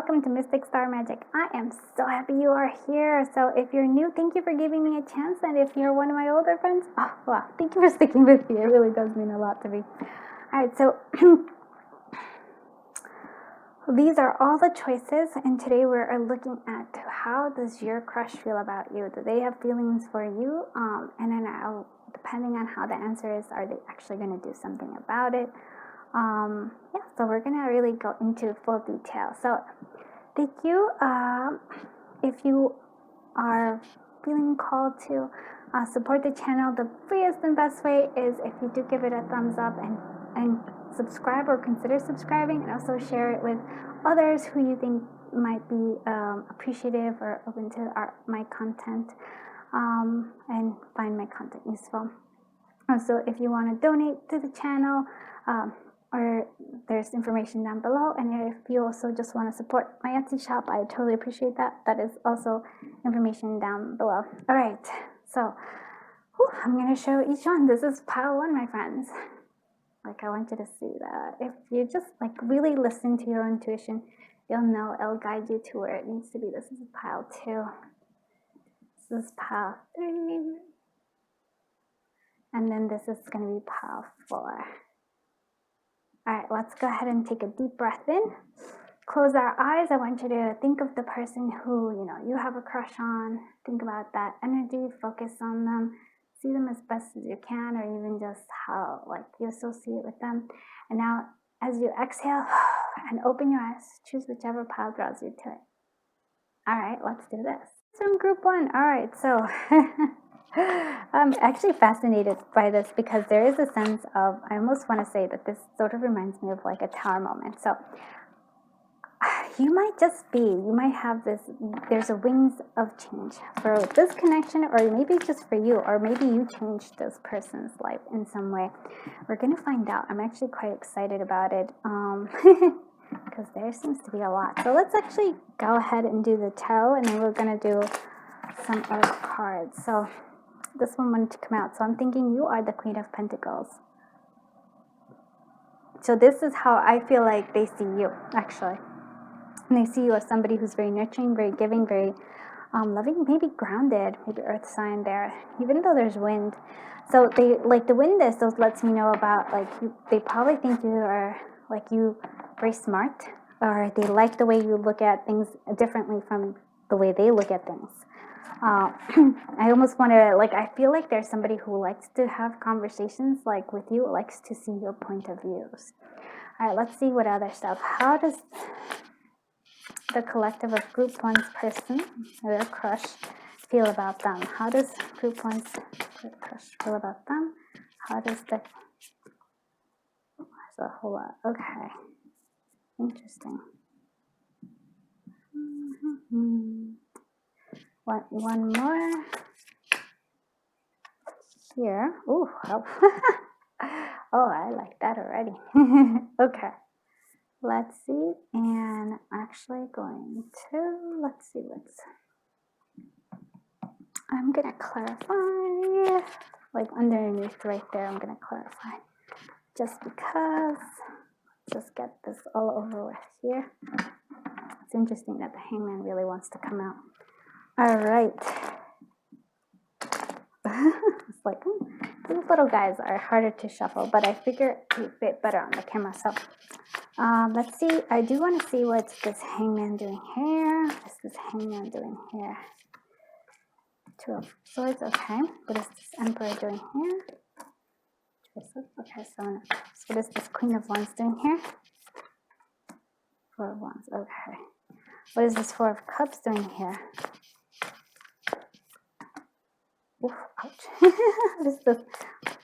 welcome to Mystic Star Magic. I am so happy you are here. So if you're new, thank you for giving me a chance. And if you're one of my older friends, oh wow, thank you for sticking with me. It really does mean a lot to me. Alright, so these are all the choices, and today we're looking at how does your crush feel about you? Do they have feelings for you? And then depending on how the answer is, are they actually going to do something about it? Yeah, so we're going to really go into full detail. So thank you. If you are feeling called to support the channel, the freest and best way is if you do give it a thumbs up and subscribe or consider subscribing, and also share it with others who you think might be appreciative or open to my content and find my content useful. Also, if you want to donate to the channel, or there's information down below, and if you also just want to support my Etsy shop, I totally appreciate that. That is also information down below. All right, so I'm going to show each one. This is pile 1, my friends. Like, I want you to see that. If you just like really listen to your intuition, you'll know it'll guide you to where it needs to be. This is pile 2. This is pile 3. And then this is going to be pile 4. All right, let's go ahead and take a deep breath in. Close our eyes. I want you to think of the person who, you have a crush on. Think about that energy. Focus on them. See them as best as you can, or even just how you associate with them. And now, as you exhale and open your eyes, choose whichever pile draws you to it. All right, let's do this. From group 1. All right, so I'm actually fascinated by this because there is a sense of, I almost want to say that this sort of reminds me of like a tower moment. So you might have this, there's a wings of change for this connection, or maybe just for you, or maybe you changed this person's life in some way. We're going to find out. I'm actually quite excited about it because there seems to be a lot. So let's actually go ahead and do the tarot, and then we're going to do some other cards. So this one wanted to come out. So I'm thinking you are the Queen of Pentacles. So this is how I feel like they see you, actually. And they see you as somebody who's very nurturing, very giving, very loving, maybe grounded, maybe earth sign there, even though there's wind. So they, like the wind is, those lets me know about, they probably think you are, very smart, or they like the way you look at things differently from the way they look at things. I almost want to, I feel like there's somebody who likes to have conversations, with you, likes to see your point of views. All right, let's see what other stuff. How does the collective of group 1's person, or their crush, feel about them? How does group 1's crush feel about them? How does there's a whole lot. Okay. Interesting. One more here. Ooh, oh. Oh, I like that already. Okay. Let's see, and I'm actually going to, let's see I'm going to clarify, underneath right there, I'm going to clarify, just because, just get this all over with here. It's interesting that the Hangman really wants to come out. All right. It's like, these little guys are harder to shuffle, but I figure it fit better on the camera, so. Let's see. I do want to see what's this Hangman doing here. What's this Hangman doing here? 2 of Swords. Okay. What is this Emperor doing here? 2 of Swords. Okay. So what is this Queen of Wands doing here? 4 of Wands. Okay. What is this 4 of Cups doing here? Oof, ouch. What is this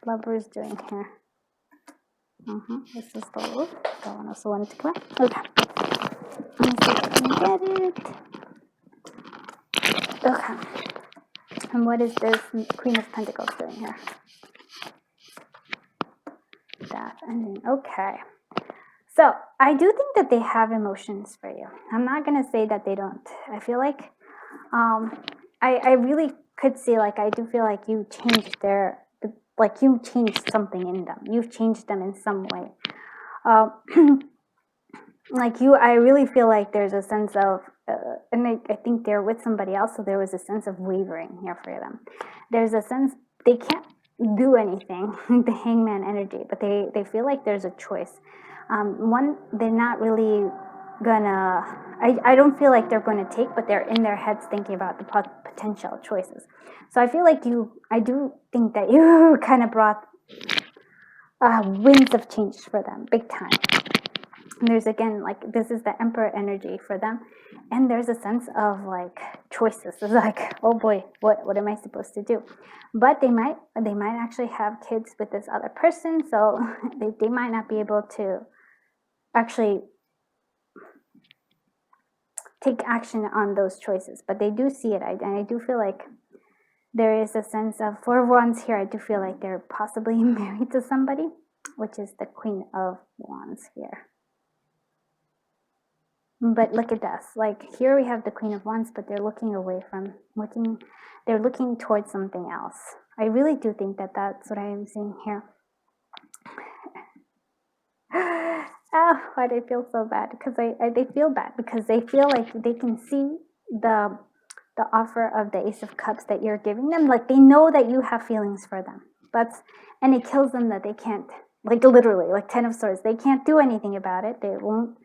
Lovers doing here? This is the wolf. That one also wanted to come out. Okay. Let me see if I can get it. Okay. And what is this Queen of Pentacles doing here? Death ending. Okay. So I do think that they have emotions for you. I'm not going to say that they don't. I feel like I really could see, I do feel like you changed you changed something in them. You've changed them in some way. like you, I really feel like there's a sense of, and I think they're with somebody else, so there was a sense of wavering here for them. There's a sense they can't do anything, the hangman energy, but they feel like there's a choice. One, they're not really gonna, I don't feel like they're going to take, but they're in their heads thinking about the potential choices. So I feel like I do think that you kind of brought winds of change for them, big time. And there's again, like, this is the emperor energy for them, and there's a sense of like choices. It's like, oh boy, what am I supposed to do? But they might actually have kids with this other person, so they might not be able to actually take action on those choices, but they do see it. And I do feel like there is a sense of, for Wands here, I do feel like they're possibly married to somebody, which is the Queen of Wands here. But look at this, like here we have the Queen of Wands, but they're looking away from, they're looking towards something else. I really do think that that's what I am seeing here. Oh, why do I feel so bad? Because they feel bad because they feel like they can see the offer of the Ace of Cups that you're giving them. Like they know that you have feelings for them, and it kills them that they can't, like literally, like 10 of Swords, they can't do anything about it. They won't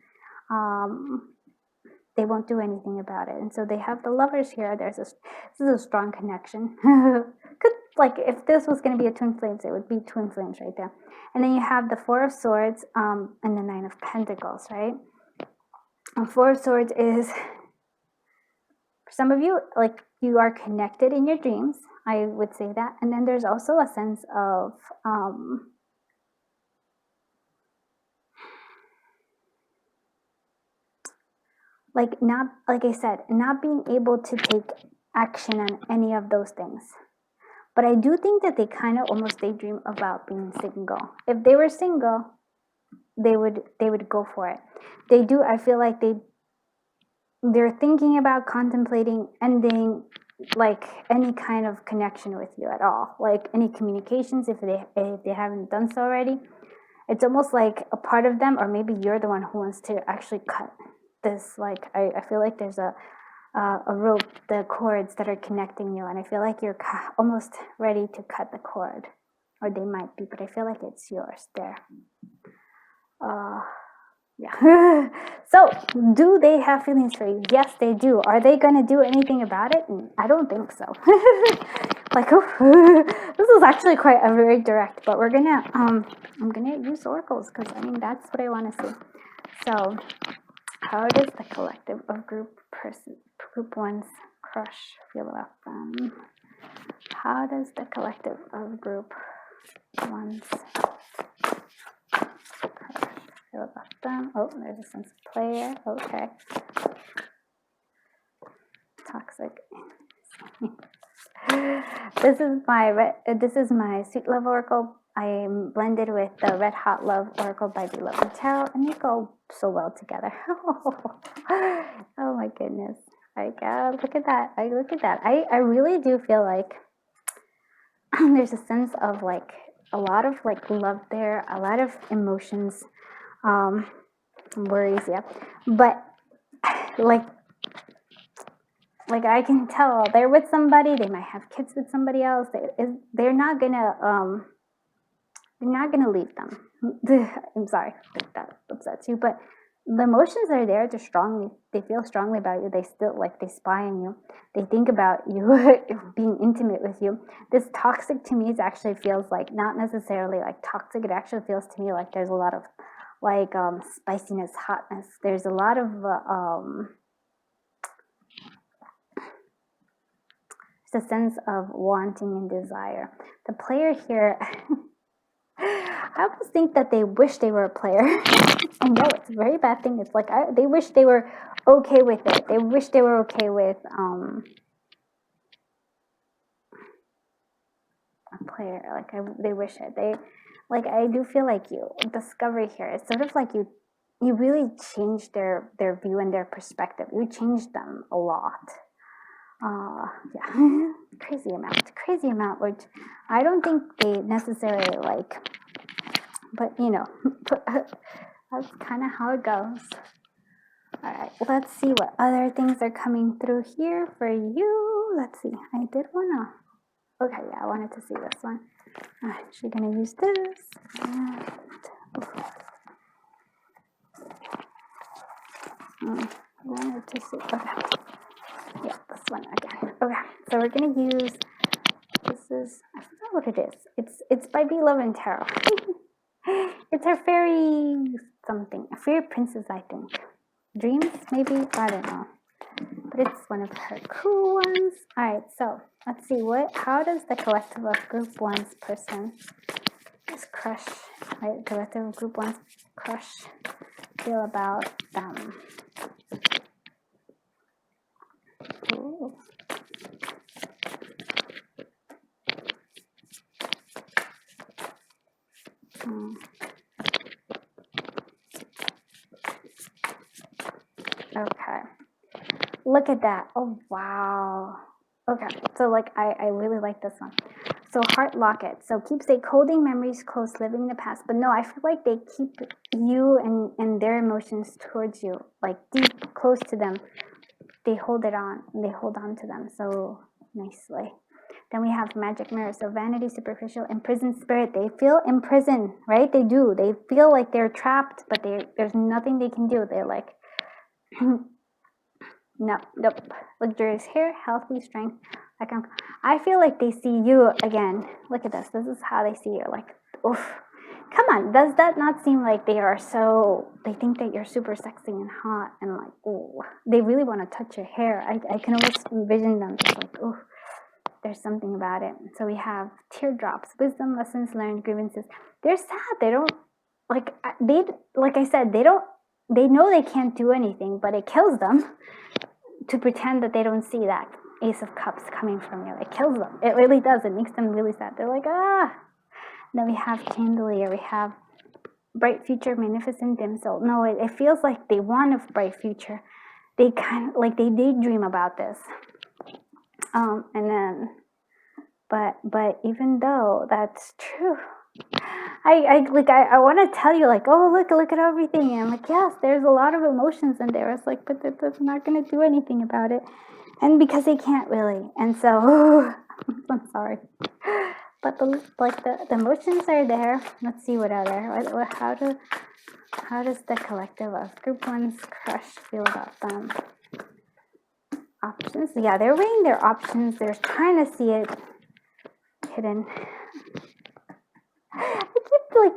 do anything about it. And so they have the Lovers here. This is a strong connection. Like if this was going to be a Twin Flames, it would be Twin Flames right there. And then you have the Four of Swords and the Nine of Pentacles, right? And Four of Swords is, for some of you, like you are connected in your dreams. I would say that. And then there's also a sense of like not, like I said, not being able to take action on any of those things. But I do think that they kind of almost daydream about being single. If they were single, they would go for it. They do. I feel like they're thinking about contemplating ending like any kind of connection with you at all, like any communications if they haven't done so already. It's almost like a part of them, or maybe you're the one who wants to actually cut this. Like I feel like there's a rope, the cords that are connecting you, and I feel like you're almost ready to cut the cord, or they might be, but I feel like it's yours there. Yeah. So do they have feelings for you? Yes, they do. Are they going to do anything about it? I don't think so. Like, this is actually quite a very direct, but we're gonna I'm gonna use oracles because I mean that's what I want to see. So how does the collective of group one's crush feel about them? How does the collective of group one's crush feel about them? Oh, there's a sense of player. Okay. Toxic. This is my Sweet Love Oracle. I am blended with the Red Hot Love Oracle by Beloved Tarot, and they go so well together. Oh my goodness. Like, look at that. I really do feel like there's a sense of like a lot of like love there, a lot of emotions, worries, yeah. But like I can tell they're with somebody, they might have kids with somebody else. They're not gonna leave them. I'm sorry if that upsets you, but the emotions are there. They feel strongly about you. They still, like, they spy on you. They think about you being intimate with you. This toxic to me actually feels like not necessarily like toxic. It actually feels to me like there's a lot of like spiciness, hotness. There's a lot of a sense of wanting and desire. The player here, I almost think that they wish they were a player. I know it's a very bad thing. It's like they wish they were okay with it. They wish they were okay with a player. Like they wish it. I do feel like you discovery here. It's sort of like you really changed their view and their perspective. You changed them a lot. Yeah, crazy amount, which I don't think they necessarily like, but you know, That's kind of how it goes. All right, let's see what other things are coming through here for you. Let's see. I did want to. Okay, yeah, I wanted to see this one. I'm actually going to use this. And, I wanted to see. Okay. Yeah, this one again. Okay, so we're going to use. This is. I forgot what it is. It's by Be Love and Tarot. It's her fairy something. A fairy princess, I think. Dreams, maybe? I don't know. But it's one of her cool ones. Alright, so let's see how does the collective of group one's person, this crush, right? Collective of group one's crush feel about them? Ooh. Okay. Look at that. Oh, wow. Okay. So, like, I really like this one. So, heart locket. So, keep holding memories close, living in the past. But no, I feel like they keep you and their emotions towards you, like, deep, close to them. They hold it on. They hold on to them so nicely. Then we have magic mirror. So, vanity, superficial, imprisoned spirit. They feel imprisoned, right? They do. They feel like they're trapped, but there's nothing they can do. They're like... Nope. Luxurious hair, healthy strength. Like I feel like they see you again. Look at this. This is how they see you. Like, oof. Come on. Does that not seem like they are so? They think that you're super sexy and hot and like, ooh. They really want to touch your hair. I can almost envision them just like, ooh. There's something about it. So we have teardrops, wisdom, lessons learned, grievances. They're sad. They don't like I said. They know they can't do anything, but it kills them to pretend that they don't see that Ace of Cups coming from you. It kills them. It really does. It makes them really sad. They're like, ah. Then we have chandelier. We have bright future, magnificent dim soul. No, it feels like they want a bright future. They kind of like they daydream about this. And then, but even though that's true, I want to tell you like, oh look at everything, and I'm like, yes, there's a lot of emotions in there. It's like, but that's not going to do anything about it, and because they can't really, and so I'm sorry, but the emotions are there. Let's see what other how does the collective of group one's crush feel about them? Options, yeah, they're weighing their options. They're trying to see it hidden.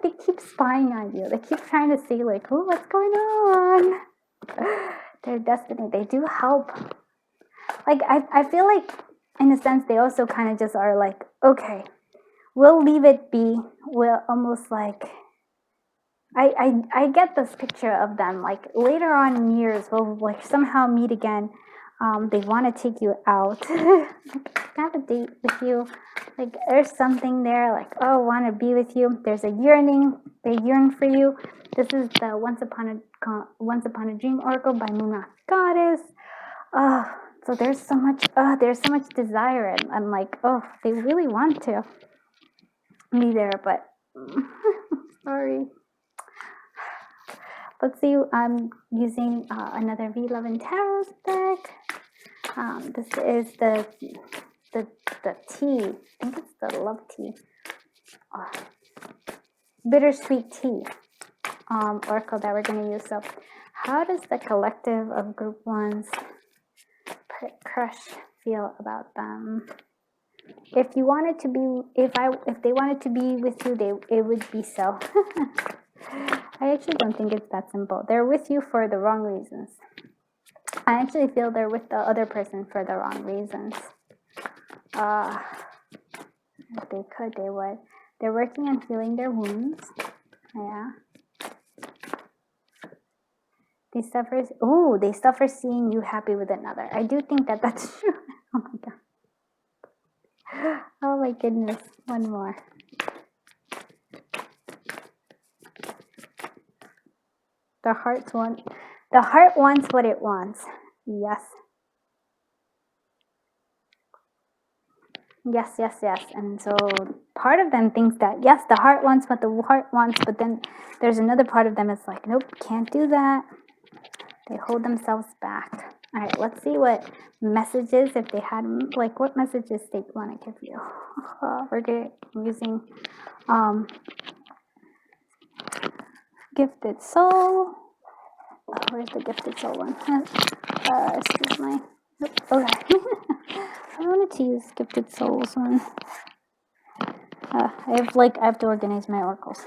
They keep spying on you. They keep trying to see like, oh, what's going on? Their destiny. They do help. Like I feel like in a sense they also kind of just are like, okay, we'll leave it be. We'll almost like I get this picture of them like later on in years we'll like somehow meet again. They want to take you out. Have a date with you. Like there's something there. Like, oh, I want to be with you. There's a yearning. They yearn for you. This is the Once Upon a Dream Oracle by Moonrock Goddess. So there's so much desire and like, oh, they really want to be there, but sorry. Let's see. I'm using another V Love and Tarot deck. This is the tea. I think it's the love tea. Bittersweet tea. Oracle that we're going to use. So, how does the collective of group one's crush feel about them? If you wanted to be, if they wanted to be with you, it would be so. I actually don't think it's that simple. They're with you for the wrong reasons. I actually feel they're with the other person for the wrong reasons. If they could, they would. They're working on healing their wounds. Yeah. They suffer seeing you happy with another. I do think that that's true. Oh my god. Oh my goodness. One more. The heart wants what it wants. Yes. Yes, yes, yes. And so part of them thinks that, yes, the heart wants what the heart wants, but then there's another part of them that's like, nope, can't do that. They hold themselves back. All right, let's see what messages, if they had, like, what messages they want to give you. We're using Gifted Soul. Where's the Gifted Soul one? Excuse my, okay. I wanted to use Gifted Souls one. I have to organize my oracles.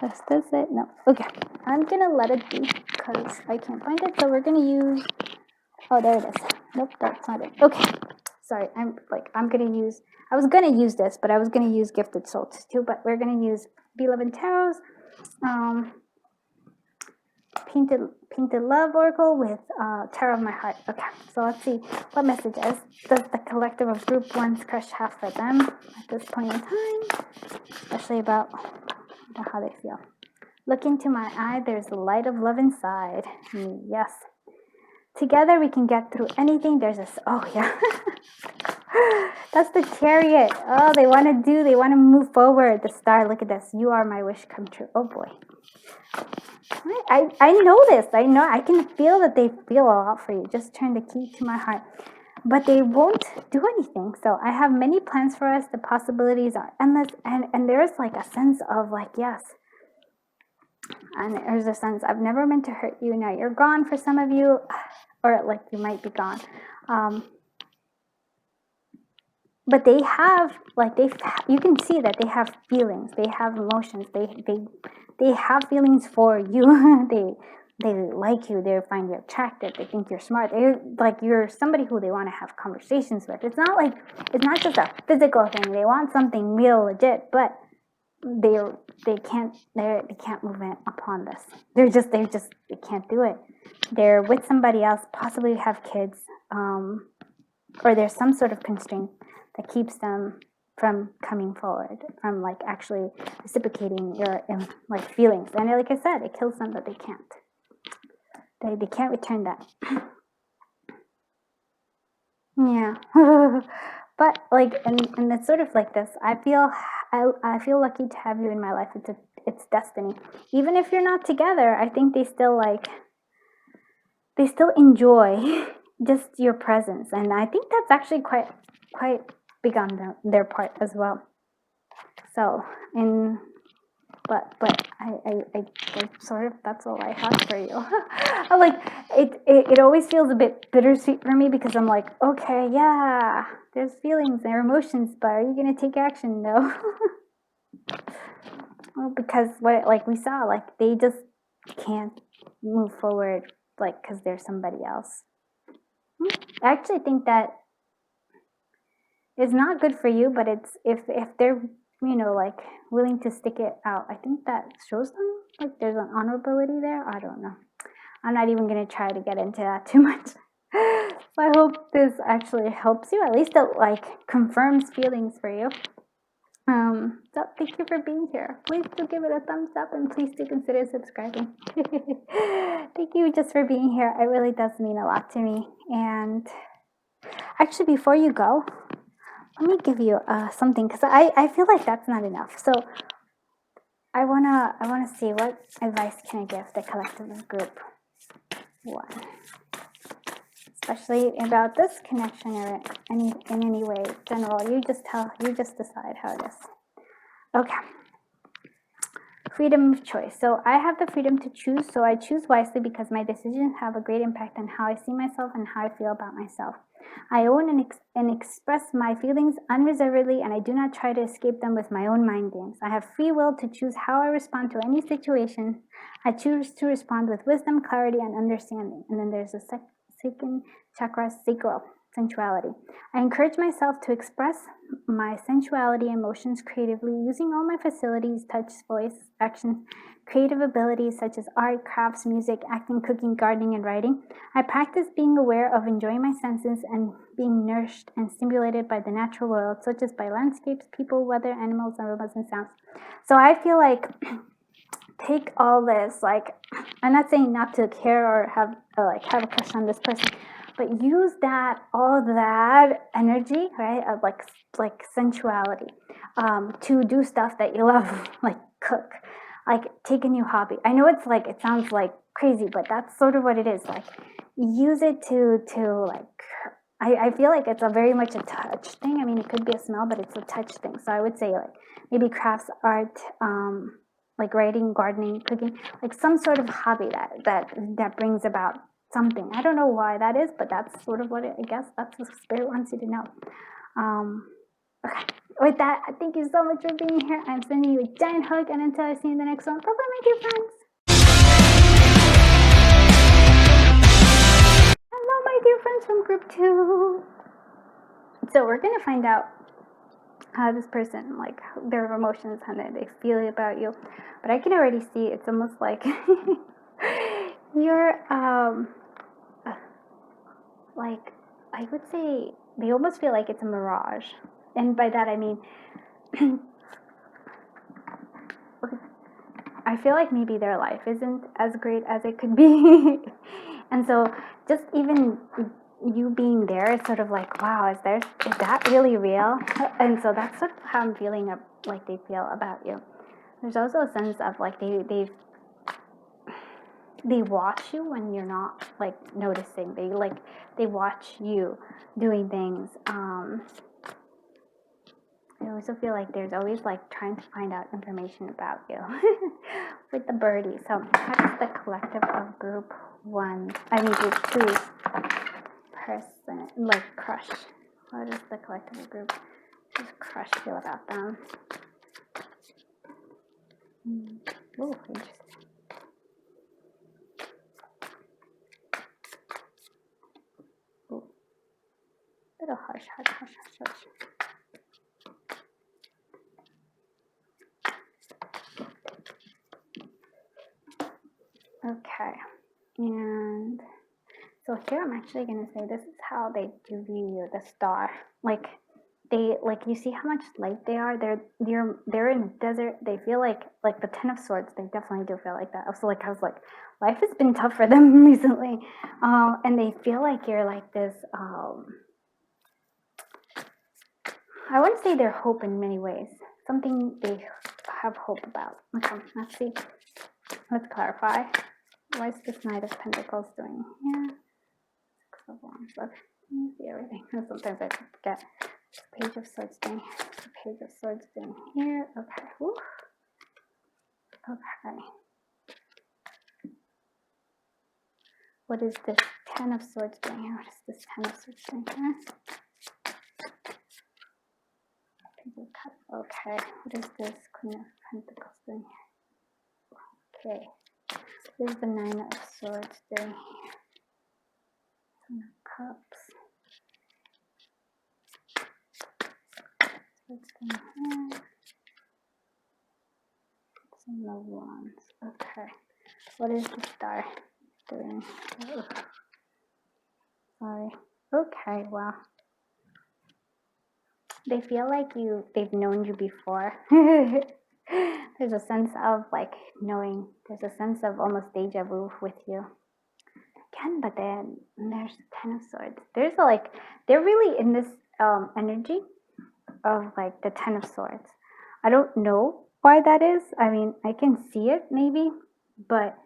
Does it? No. Okay. I'm gonna let it be because I can't find it. So we're gonna use. Oh, there it is. Nope, that's not it. Okay. Sorry. I was gonna use this, but I was gonna use Gifted Souls too. But we're gonna use Beloved Tarot's Painted Love Oracle with Tarot of My Heart. Okay. So let's see what messages does the collective of Group 1's crush have for them at this point in time, especially about how they feel. Look into my eye, there's the light of love inside. Yes. Together we can get through anything. There's this, oh yeah. That's the Chariot. Oh, they want to move forward. The Star, look at this. You are my wish come true. Oh boy. I know this. I can feel that they feel a lot for you. Just turn the key to my heart. But they won't do anything. So I have many plans for us. The possibilities are endless. And there's like a sense of like, yes. And there's a sense, I've never meant to hurt you. Now you're gone for some of you. Or like you might be gone. But they have, like, you can see that they have feelings. They have emotions. They have feelings for you. They like you. They find you attractive. They think you're smart. You're somebody who they want to have conversations with. It's not just a physical thing. They want something real legit, but they can't move in upon this. They can't do it. They're with somebody else, possibly have kids, or there's some sort of constraint that keeps them from coming forward, from like actually reciprocating your like feelings. And like I said, it kills them, but they can't. They can't return that. Yeah. But like, and it's sort of like this. I feel lucky to have you in my life. It's destiny. Even if you're not together, I think they still enjoy just your presence, and I think that's actually quite big on their part as well. So, but I sort of, that's all I have for you. Like it always feels a bit bittersweet for me because I'm like, okay, yeah, there's feelings, there are emotions, but are you gonna take action? No. Well, because like we saw, like they just can't move forward, like because there's somebody else. I actually think that it's not good for you, but it's if they're like willing to stick it out, I think that shows them like there's an honorability there. I don't know. I'm not even gonna try to get into that too much. So I hope this actually helps you. At least it like confirms feelings for you. So thank you for being here. Please do give it a thumbs up and please do consider subscribing. Thank you just for being here. It really does mean a lot to me. And actually, before you go, let me give you something, because I feel like that's not enough. So I wanna see what advice can I give the collective of Group 1, especially about this connection or in any way general. You just decide how it is. Okay. Freedom of choice. So I have the freedom to choose, so I choose wisely because my decisions have a great impact on how I see myself and how I feel about myself. I own and express my feelings unreservedly, and I do not try to escape them with my own mind games. I have free will to choose how I respond to any situation. I choose to respond with wisdom, clarity, and understanding. And then there's a second chakra, sacral, sensuality. I encourage myself to express my sensuality and emotions creatively using all my facilities, touch, voice, actions, creative abilities such as art, crafts, music, acting, cooking, gardening, and writing. I practice being aware of enjoying my senses and being nourished and stimulated by the natural world, such as by landscapes, people, weather, animals, aromas, and sounds. So I feel like take all this, like, I'm not saying not to care or have a crush on this person, but use that, all that energy, right, of like sensuality, to do stuff that you love, like cook, like take a new hobby. I know it's like, it sounds like crazy, but that's sort of what it is. Like use it to like, I feel like it's a very much a touch thing. I mean, it could be a smell, but it's a touch thing. So I would say like maybe crafts, art, like writing, gardening, cooking, like some sort of hobby that brings about something. I don't know why that is, but that's sort of what I guess that's what spirit wants you to know. Okay. With that, thank you so much for being here. I'm sending you a giant hug, and until I see you in the next one, bye bye, my dear friends. Hello, my dear friends from group 2. So we're gonna find out how this person, like their emotions, how they feel about you. But I can already see it's almost like you're like, I would say they almost feel like it's a mirage. And by that I mean I feel like maybe their life isn't as great as it could be. And so just even you being there is sort of like, wow, is that really real? And so that's sort of how I'm feeling like they feel about you. There's also a sense of like they watch you when you're not like noticing. They watch you doing things. I also feel like there's always like trying to find out information about you with the birdie. So that's the collective of group 1. I mean group 2's person, like crush. What does the collective of group 2's crush feel about them? Oh, interesting. Ooh. Little hush. Okay, and so here I'm actually going to say this is how they do view you, the star. Like you see how much light they are. They're in the desert. They feel like the 10 of Swords. They definitely do feel like that. Also, like I was like, life has been tough for them recently, and they feel like you're like this. I wouldn't say they're hope in many ways. Something they have hope about. Okay, let's see. Let's clarify. What is this Knight of Pentacles doing here? 6 of Wands. Let me see everything. Sometimes I forget. Page of Swords doing here. Page of Swords doing here. Okay. Woo. Okay. What is this 10 of Swords doing here? What is this 10 of Swords doing here? Page of Cups. Okay. What is this Queen of Pentacles doing here? Okay. What is the 9 of Swords doing here? 10 of Cups. What's going on? Some of Wands. Okay. What is the Star doing? Oh. Sorry. Okay, well. They feel like they've known you before. There's a sense of like knowing. There's a sense of almost deja vu with you. Again, but then there's 10 of Swords. There's like, they're really in this energy of like the 10 of Swords. I don't know why that is. I mean, I can see it maybe, but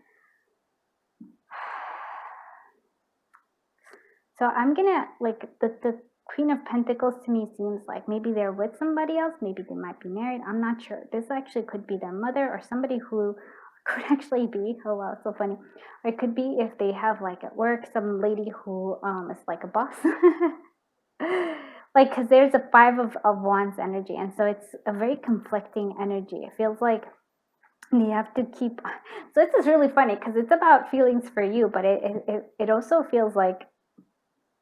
so I'm gonna like the Queen of Pentacles to me seems like maybe they're with somebody else, maybe they might be married. I'm not sure. This actually could be their mother or somebody who could actually be, oh wow, so funny. Or it could be if they have like at work some lady who is like a boss. Like, because there's a 5 of Wands energy, and so it's a very conflicting energy. It feels like you have to keep, so this is really funny because it's about feelings for you, but it also feels like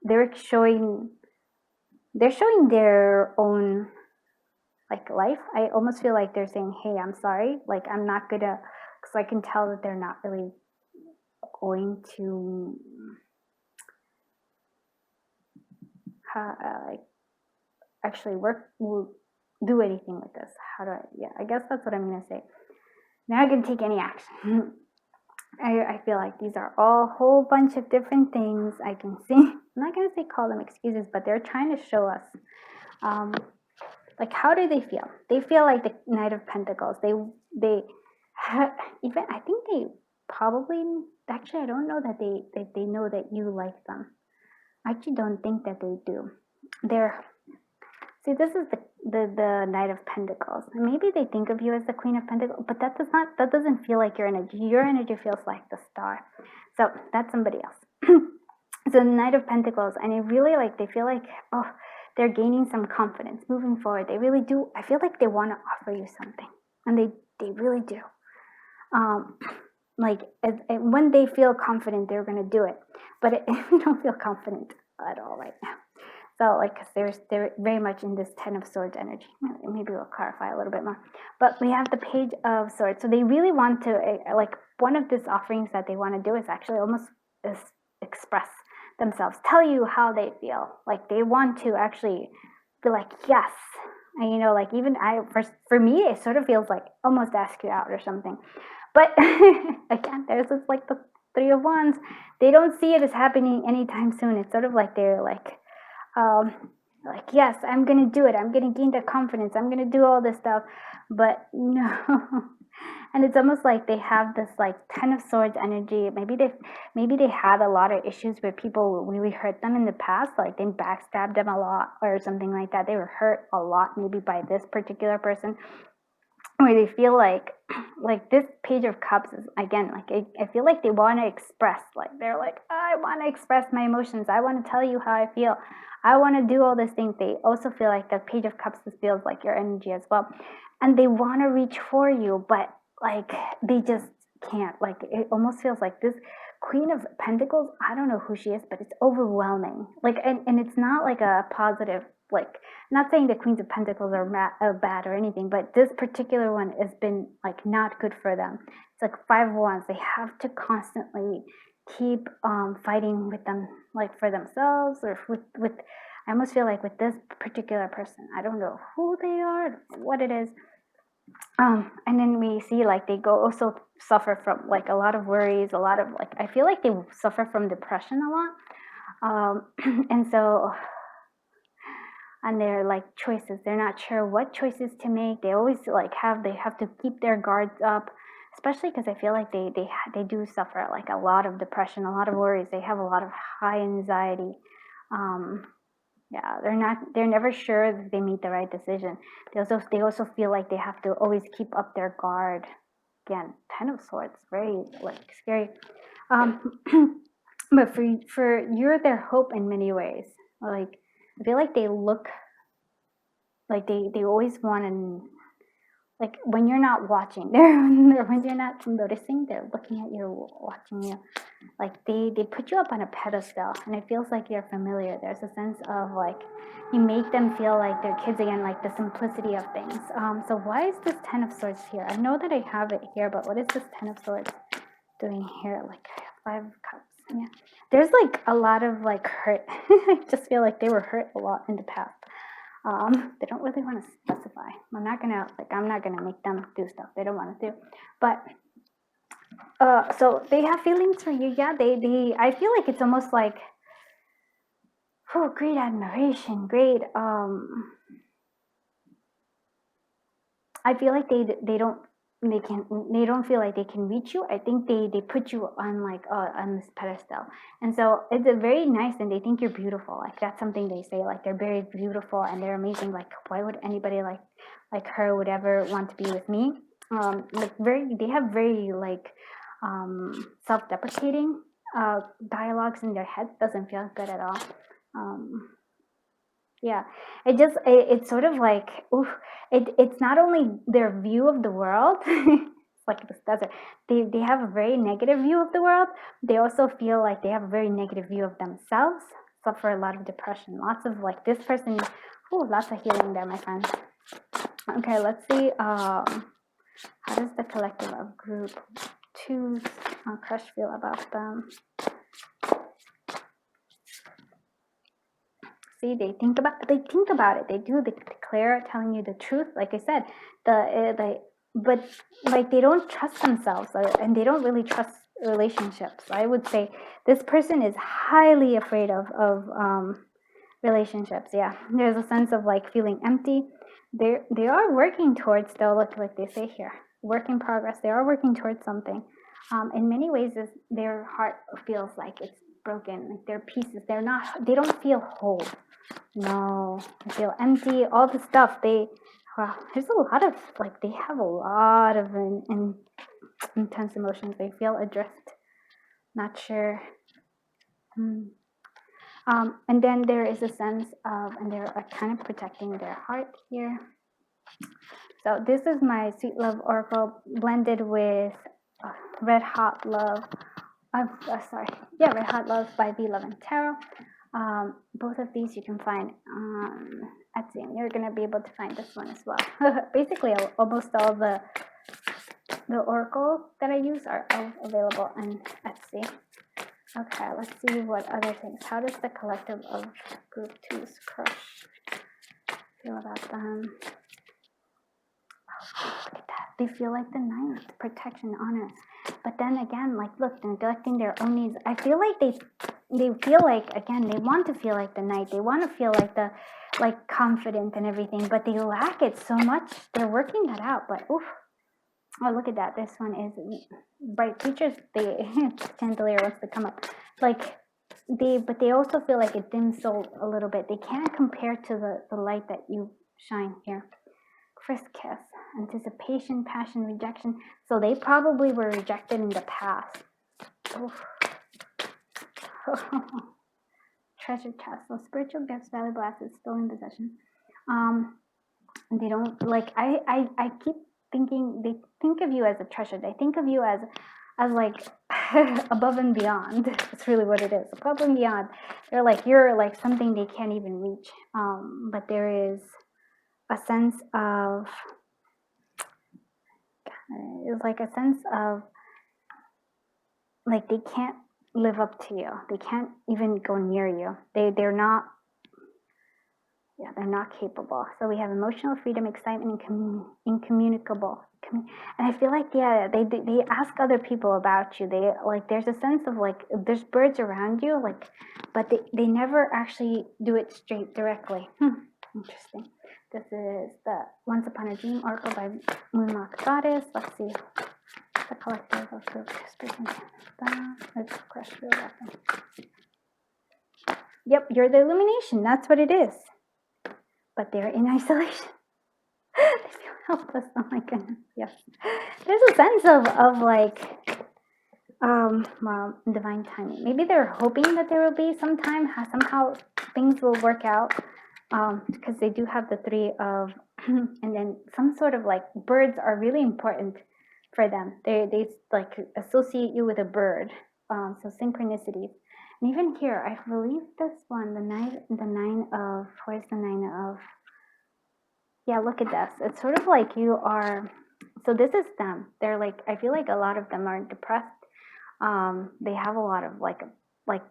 they're showing their own like life. I almost feel like they're saying, hey, I'm sorry, like I'm not gonna, because I can tell that they're not really going to like actually will do anything with this. I guess that's what I'm gonna say. They're not gonna take any action. I feel like these are all a whole bunch of different things I can see. I'm not going to say call them excuses, but they're trying to show us, like, how do they feel? They feel like the Knight of Pentacles. Even, I think they probably, actually, I don't know that they know that you like them. I actually don't think that they do. See, this is the Knight of Pentacles. Maybe they think of you as the Queen of Pentacles, but that doesn't feel like your energy. Your energy feels like the Star. So that's somebody else. So the Knight of Pentacles, and they feel like, oh, they're gaining some confidence moving forward. They really do. I feel like they want to offer you something, and they really do. When they feel confident, they're going to do it. But if you don't feel confident at all right now, so because they're very much in this Ten of Swords energy. Maybe we'll clarify a little bit more. But we have the Page of Swords. So they really want to, one of these offerings that they want to do is actually almost express themselves, tell you how they feel. Like they want to actually be like, yes. And even for me, it sort of feels like almost ask you out or something. But again, there's this the Three of Wands. They don't see it as happening anytime soon. It's sort of like they're yes, I'm gonna do it. I'm gonna gain the confidence. I'm gonna do all this stuff. But no. And it's almost like they have this Ten of Swords energy. Maybe they had a lot of issues where people really hurt them in the past, like they backstabbed them a lot or something like that. They were hurt a lot maybe by this particular person, where they feel like this Page of Cups is, again, I feel like they want to express, they're I want to express my emotions. I want to tell you how I feel. I want to do all these things. They also feel like the Page of Cups feels like your energy as well. And they want to reach for you, but they just can't. It almost feels like this Queen of Pentacles, I don't know who she is, but it's overwhelming. And it's not a positive, not saying the Queens of Pentacles are bad or anything, but this particular one has been not good for them. It's Five of Wands. They have to constantly keep fighting with them, for themselves or with I almost feel like with this particular person, I don't know who they are, what it is. And then we see they go also suffer from a lot of worries, a lot of I feel like they suffer from depression a lot. And so, and they're choices. They're not sure what choices to make. They always they have to keep their guards up, especially because I feel like they do suffer a lot of depression, a lot of worries. They have a lot of high anxiety. Yeah, they're never sure that they made the right decision. They also feel like they have to always keep up their guard. Again, Ten of Swords, very scary. But for you're their hope in many ways. I feel like they look they always want to, when you're not watching, when you're not noticing, they're looking at you, watching you. They put you up on a pedestal, and it feels like you're familiar. There's a sense of you make them feel like they're kids again, the simplicity of things. So why is this Ten of Swords here? I know that I have it here, but what is this Ten of Swords doing here? Five of Cups. Yeah, there's a lot of hurt. I just feel like they were hurt a lot in the past. They don't really want to specify. I'm not gonna make them do stuff they don't want to do. But so they have feelings for you. Yeah, they I feel like it's almost great admiration, great. I feel like they don't feel like they can reach you. I think they put you on on this pedestal, and so it's a very nice, and they think you're beautiful. That's something they say. They're very beautiful and they're amazing. Why would anybody like her would ever want to be with me? They have very self-deprecating dialogues in their head. Doesn't feel good at all. Yeah, it's sort of it's not only their view of the world. It's this desert. They have a very negative view of the world. They also feel like they have a very negative view of themselves. Suffer a lot of depression. Lots of this person. Lots of healing there, my friends. Okay, let's see. How does the collective of group 2's crush feel about them? See, they think about it. They declare telling you the truth. Like I said, but they don't trust themselves, and they don't really trust relationships. I would say this person is highly afraid of relationships. Yeah, there's a sense of like feeling empty. They are working towards, though, look, like they say here, work in progress. They are working towards something. In many ways, their heart feels like it's broken, like they're pieces. They don't feel whole. No, they feel empty. All the stuff wow, there's a lot of like they have a lot of intense emotions. They feel adrift, not sure. And then there is a sense of, and they're kind of protecting their heart here. So this is my Sweet Love Oracle blended with Red Hot Love. Red Hot Love by V Love and Tarot. Both of these you can find on Etsy, and you're going to be able to find this one as well. Basically, almost all the oracle that I use are available on Etsy. Okay, let's see what other things. How does the collective of Group 2's crush feel about them? Oh, look at that. They feel like the Nine, protection, honor. But then again, like, look, they're neglecting their own needs. I feel like they feel like, again, they want to feel like the Knight. They want to feel like confident and everything, but they lack it so much. They're working that out, but oof. Oh, look at that. This one is bright features. Chandelier wants to come up. But they also feel like it dims soul a little bit. They can't compare to the light that you shine here. First kiss, anticipation, passion, rejection. So they probably were rejected in the past. Oof. Treasure chest. So spiritual gifts, valuable assets, stolen possession. They don't like. I keep thinking they think of you as a treasure. They think of you as like above and beyond. That's really what it is. Above and beyond. They're like, you're like something they can't even reach. But there is a sense of like they can't live up to you. They can't even go near you. They're not capable. So we have emotional freedom, excitement, and incommunicable. And I feel like, yeah, they ask other people about you. They like, there's a sense of like, there's birds around you, like, but they never actually do it straight directly. Interesting. This is the Once Upon a Dream Oracle by Moonlock Goddess. Let's see. The collective of the speaking. Let's crush your weapon. Yep, you're the illumination. That's what it is. But they're in isolation. They feel helpless. Oh my goodness. Yes. There's a sense of like, well, divine timing. Maybe they're hoping that there will be somehow things will work out. Because they do have the three of, and then some sort of like birds are really important for them. They like associate you with a bird. So synchronicities. And even here, I believe this one, the nine of, where's the nine of? Yeah, look at this. It's sort of like you are, so this is them. They're like, I feel like a lot of them are depressed. They have a lot of like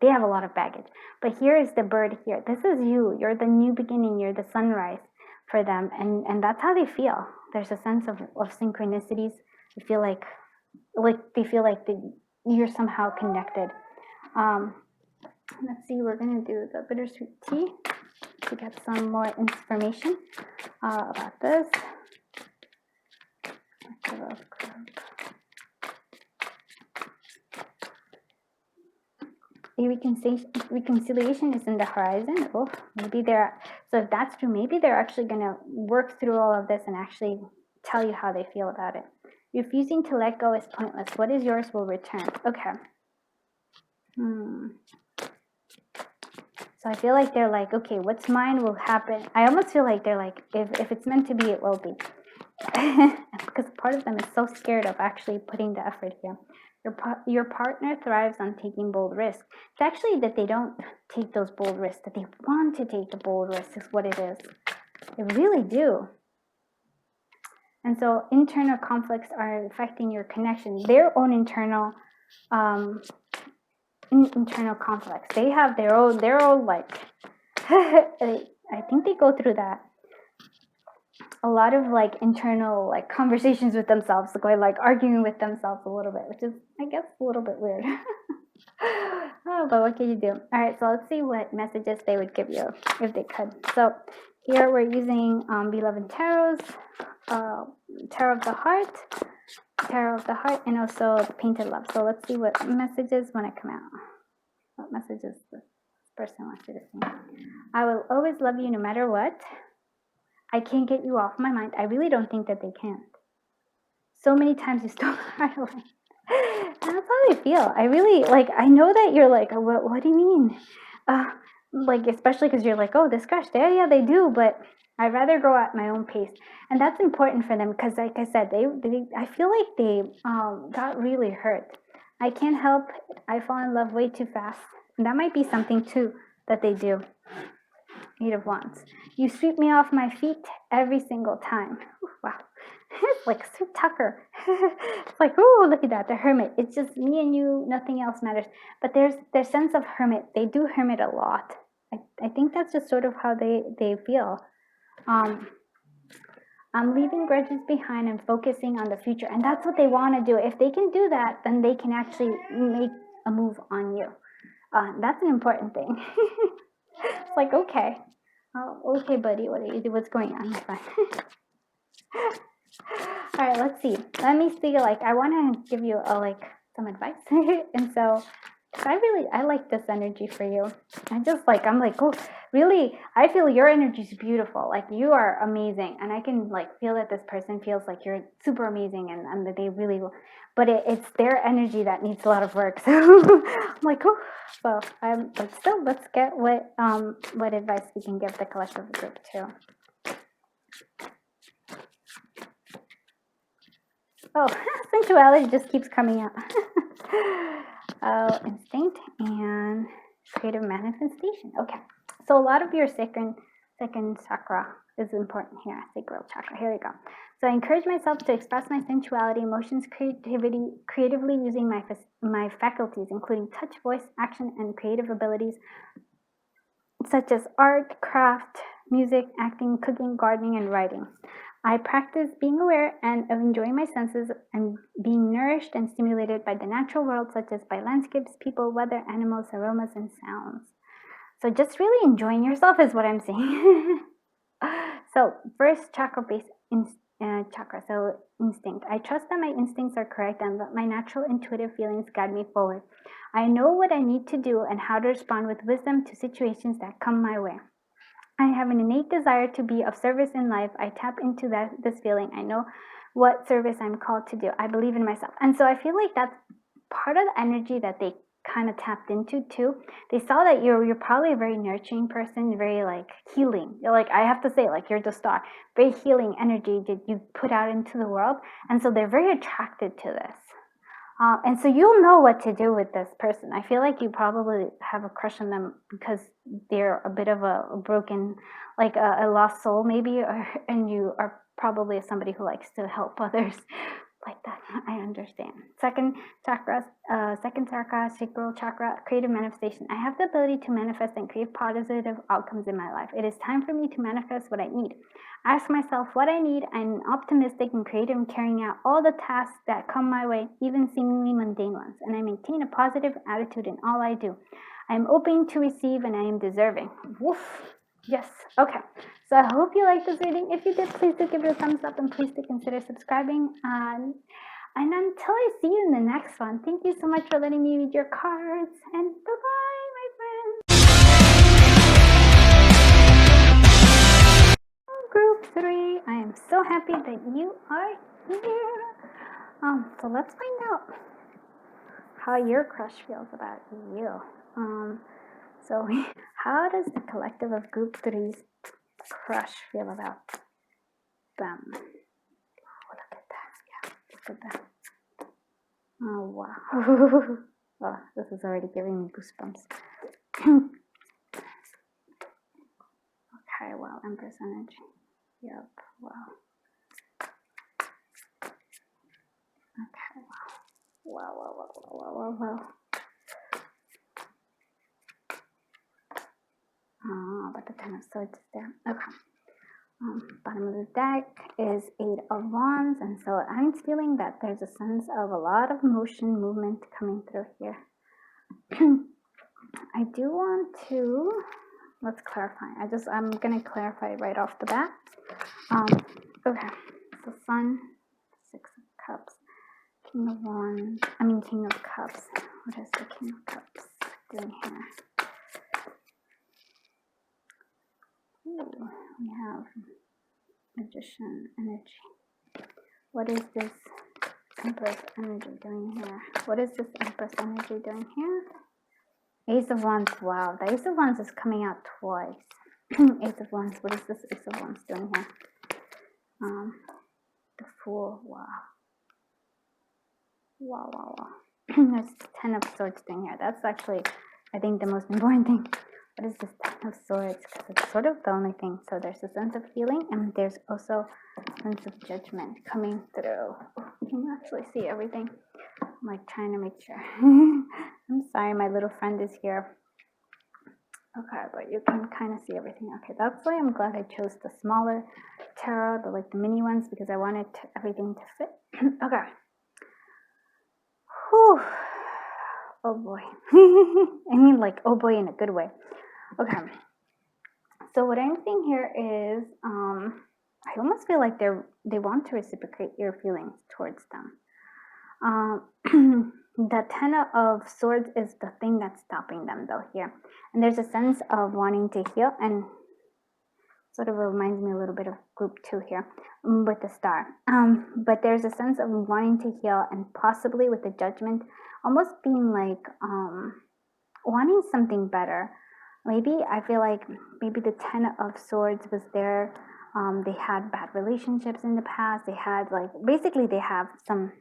they have a lot of baggage. But here is the bird here. This is you. You're the new beginning. You're the sunrise for them. And that's how they feel. There's a sense of synchronicities. They feel like they feel like you're somehow connected. Let's see, we're going to do the bittersweet tea to get some more information about this. Reconciliation is in the horizon. Oh, maybe so if that's true, maybe they're actually going to work through all of this and actually tell you how they feel about it. Refusing to let go is pointless. What is yours will return. Okay. So I feel like they're like, okay, what's mine will happen. I almost feel like they're like, if it's meant to be, it will be. Because part of them is so scared of actually putting the effort here. Your partner thrives on taking bold risks. It's actually that they don't take those bold risks, that they want to take the bold risks is what it is. They really do. And so internal conflicts are affecting your connection. Their own internal conflicts. They have their own like, I think they go through that. a lot of like internal like conversations with themselves, going like arguing with themselves a little bit, which is, I guess, a little bit weird. Oh, but what can you do? All right, so let's see what messages they would give you if they could. So here we're using Beloved Tarot's Tarot of the Heart, and also the Painted Love. So let's see what messages want to come out. What messages this person wants you to see. I will always love you no matter what. I can't get you off my mind. I really don't think that they can. So many times you stole my heart away. And that's how I feel. I really, like, I know that you're like, what do you mean? Like, especially because you're like, oh, this crush, yeah, they do, but I'd rather go at my own pace. And that's important for them because, like I said, I feel like they got really hurt. I can't help it. I fall in love way too fast. And that might be something, too, that they do. Eight of Wands. You sweep me off my feet every single time. Wow. It's like Sue Tucker. It's like, oh, look at that, the Hermit. It's just me and you, nothing else matters. But there's their sense of hermit. They do hermit a lot. I think that's just sort of how they feel. I'm leaving grudges behind and focusing on the future. And that's what they want to do. If they can do that, then they can actually make a move on you. That's an important thing. It's like, okay. Oh, okay, buddy, what's going on? All right, let's see. Let me see, like, I want to give you some advice. And so, I like this energy for you. I'm like, oh, really, I feel your energy is beautiful. Like, you are amazing. And I can, like, feel that this person feels like you're super amazing and that they really will. But it's their energy that needs a lot of work. So I'm like, oh, well, but still, let's get what advice we can give the collective group too. Oh, sensuality just keeps coming out. Oh, instinct and creative manifestation. Okay, so a lot of your second chakra is important here. Sacral chakra. Here we go. So I encourage myself to express my sensuality, emotions, creatively using my faculties, including touch, voice, action, and creative abilities such as art, craft, music, acting, cooking, gardening, and writing. I practice being aware and of enjoying my senses and being nourished and stimulated by the natural world, such as by landscapes, people, weather, animals, aromas, and sounds. So just really enjoying yourself is what I'm saying. So first chakra-based chakra, so instinct. I trust that my instincts are correct and that my natural intuitive feelings guide me forward. I know what I need to do and how to respond with wisdom to situations that come my way. I have an innate desire to be of service in life. I tap into this feeling. I know what service I'm called to do. I believe in myself. And so I feel like that's part of the energy that they kind of tapped into too. They saw that you're probably a very nurturing person, very like healing. You're like, I have to say, like, you're the star. Very healing energy that you put out into the world. And so they're very attracted to this. And so you'll know what to do with this person. I feel like you probably have a crush on them because they're a bit of a broken, like a lost soul maybe, and you are probably somebody who likes to help others like that. I understand. Second chakra, sacral chakra, creative manifestation. I have the ability to manifest and create positive outcomes in my life. It is time for me to manifest what I need. Ask myself what I need. I'm optimistic and creative in carrying out all the tasks that come my way, even seemingly mundane ones, and I maintain a positive attitude in all I do. I am open to receive and I am deserving. Woof. Yes. Okay. So I hope you liked this reading. If you did, please do give it a thumbs up and please do consider subscribing. And until I see you in the next one, thank you so much for letting me read your cards, and bye-bye, my friends. Group 3, I am so happy that you are here. So let's find out how your crush feels about you. So how does the collective of Group 3's crush feel about them? Oh, look at that. Yeah, look at that. Oh, wow. Oh, this is already giving me goosebumps. Okay, wow, Empress energy. Yep, wow. Okay, wow. Oh, but the Ten of Swords is there. Okay. Bottom of the deck is 8 of Wands, and so I'm feeling that there's a sense of a lot of motion, movement coming through here. I do want to, let's clarify. I'm going to clarify right off the bat. Okay, so Sun, 6 of Cups, King of Wands, King of Cups. What is the King of Cups doing here? Ooh, we have Magician energy. What is this Empress energy doing here? What is this Empress energy doing here? Ace of Wands. Wow, the Ace of Wands is coming out twice. Ace of Wands. What is this Ace of Wands doing here? The Fool. Wow. Wow. There's 10 of Swords doing here. That's actually, I think, the most important thing. What is this 10 of Swords? Because it's sort of the only thing. So there's a sense of healing, and there's also a sense of judgment coming through. Can you actually see everything? I'm like trying to make sure. I'm sorry, my little friend is here. Okay, but you can kind of see everything. Okay, that's why I'm glad I chose the smaller tarot, the mini ones, because I wanted everything to fit. Okay. Whew. Oh boy. I mean, like, oh boy in a good way. Okay. So what I'm seeing here is, I almost feel like they want to reciprocate your feelings towards them. The 10 of Swords is the thing that's stopping them though here. And there's a sense of wanting to heal, and sort of reminds me a little bit of group 2 here with the star. But there's a sense of wanting to heal, and possibly with the Judgment, almost being like wanting something better. Maybe I feel like maybe the 10 of Swords was there. They had bad relationships in the past. They had basically they have some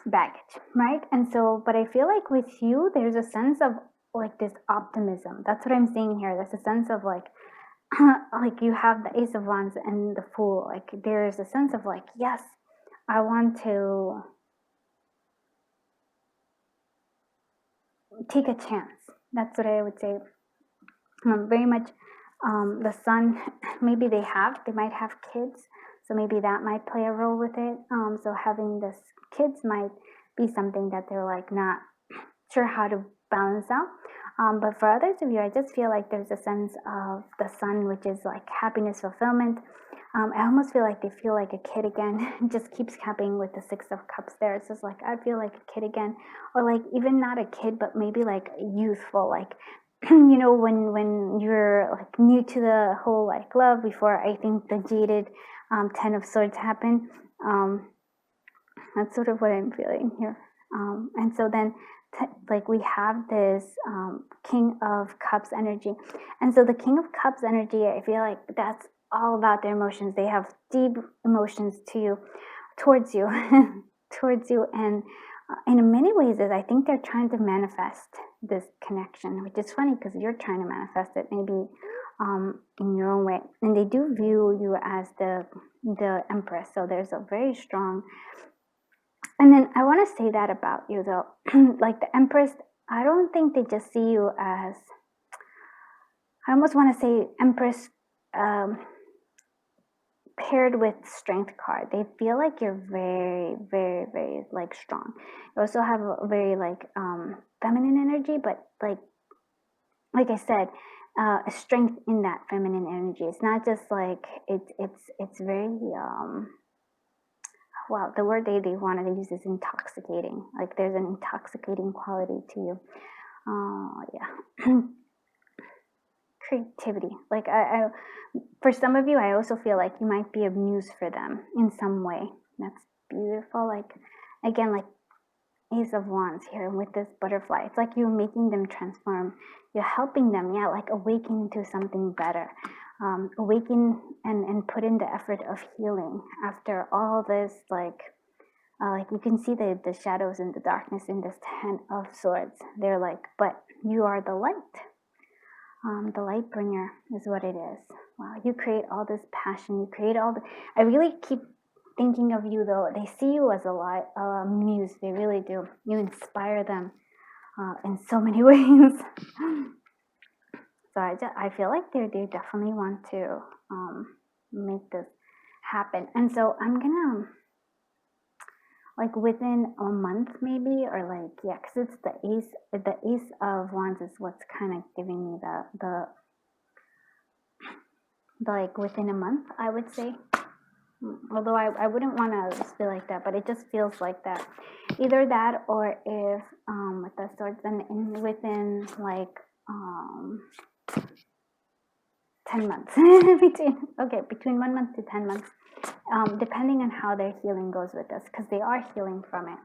baggage, right? And so, but I feel like with you, there's a sense of this optimism. That's what I'm seeing here. There's a sense of like you have the Ace of Wands and the Fool. There's a sense of yes, I want to take a chance. That's what I would say. Very much the Sun, maybe they might have kids, so maybe that might play a role with it. So having this kids might be something that they're not sure how to balance out. But for others of you, I just feel like there's a sense of the Sun, which is happiness, fulfillment. I almost feel like they feel like a kid again. It just keeps happening with the 6 of Cups there. It's just I feel like a kid again, or even not a kid, but maybe youthful, when you're new to the whole love, before I think the jaded 10 of Swords happen. That's sort of what I'm feeling here. And so then we have this King of Cups energy. And so the King of Cups energy, I feel like that's all about their emotions. They have deep emotions towards you, towards you. And in many ways, I think they're trying to manifest this connection, which is funny because you're trying to manifest it maybe in your own way. And they do view you as the Empress. So there's a very strong. And then I want to say that about you though, the Empress, I don't think they just see you as, I almost want to say Empress paired with Strength card. They feel like you're very, very, very strong. You also have a very feminine energy, but like I said, a strength in that feminine energy. It's not just it's very wow, the word they wanted to use is intoxicating. There's an intoxicating quality to you. Yeah. Creativity. I for some of you, I also feel like you might be a muse for them in some way. That's beautiful. Again, Ace of Wands here with this butterfly. It's you're making them transform. You're helping them, awaken to something better. Awaken and put in the effort of healing after all this, you can see the shadows and the darkness in this 10 of Swords. They're but you are the light. The light bringer is what it is. Wow, you create all this passion. You create all the. I really keep thinking of you though. They see you as a muse. They really do. You inspire them in so many ways. So I feel like they definitely want to make this happen. And so I'm gonna, like, within a month maybe, or like, yeah, because it's the ace of wands is what's kind of giving me the like within a month, I would say. Although I wouldn't want to just feel like that, but it just feels like that. Either that, or if with the swords, then within like 10 months. Between 1 month to 10 months, depending on how their healing goes with this, because they are healing from it.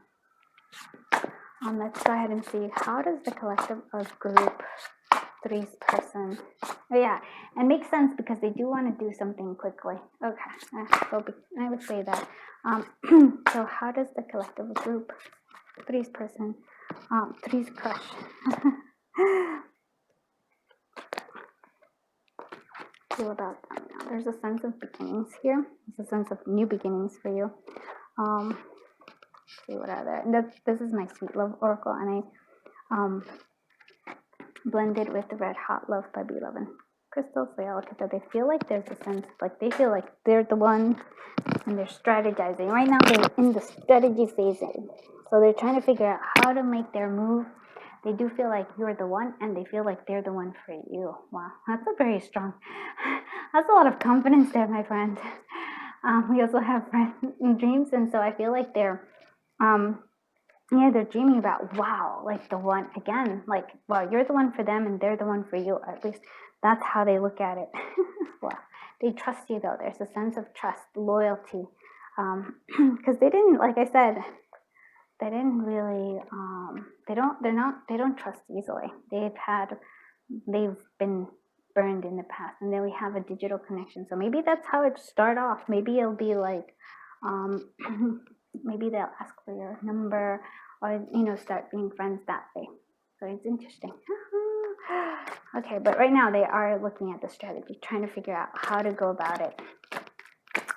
Let's go ahead and see, how does the collective of group 3's person, oh yeah, and makes sense because they do want to do something quickly. Okay, I would say that. So how does the collective of group 3's person, 3's crush feel about them now? There's a sense of beginnings here. There's a sense of new beginnings for you. See what are there. This is my sweet love oracle, and I blended with the red hot love by B11 crystals. So yeah, look at that. They feel like there's a sense, like they feel like they're the one, and they're strategizing right now. They're in the strategy phase, so they're trying to figure out how to make their move. They do feel like you're the one, and they feel like they're the one for you. Wow, that's a very strong, that's a lot of confidence there, my friend. We also have dreams, and so I feel like they're they're dreaming about, wow, like the one again, like, wow, you're the one for them and they're the one for you. At least that's how they look at it. Wow, they trust you though. There's a sense of trust, loyalty, because they didn't, like I said, they didn't really, they don't trust easily. They've been burned in the past, and then we have a digital connection. So maybe that's how it start off. Maybe it'll be like, maybe they'll ask for your number, or start being friends that way. So it's interesting. Okay, but right now they are looking at the strategy, trying to figure out how to go about it.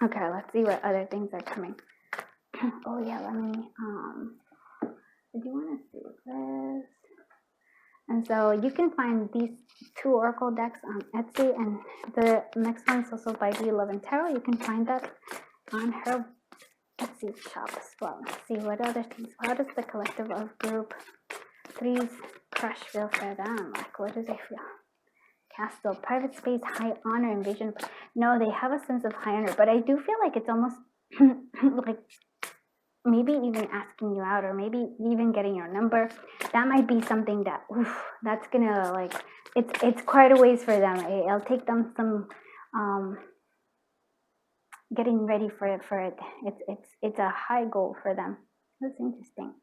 Okay, let's see what other things are coming. Oh yeah, let me did you want to see this? And so you can find these 2 oracle decks on Etsy, and the next one is also by B11 Tarot. You can find that on her Etsy shop as well. Let's see what other things. How does the collective of group 3's crush feel for them? Like, what do they feel? Castle, private space, high honor, invasion. No, they have a sense of high honor, but I do feel like it's almost like maybe even asking you out, or maybe even getting your number. That might be something that, that's gonna, like, it's quite a ways for them. It'll take them some getting ready for it. It's a high goal for them. That's interesting.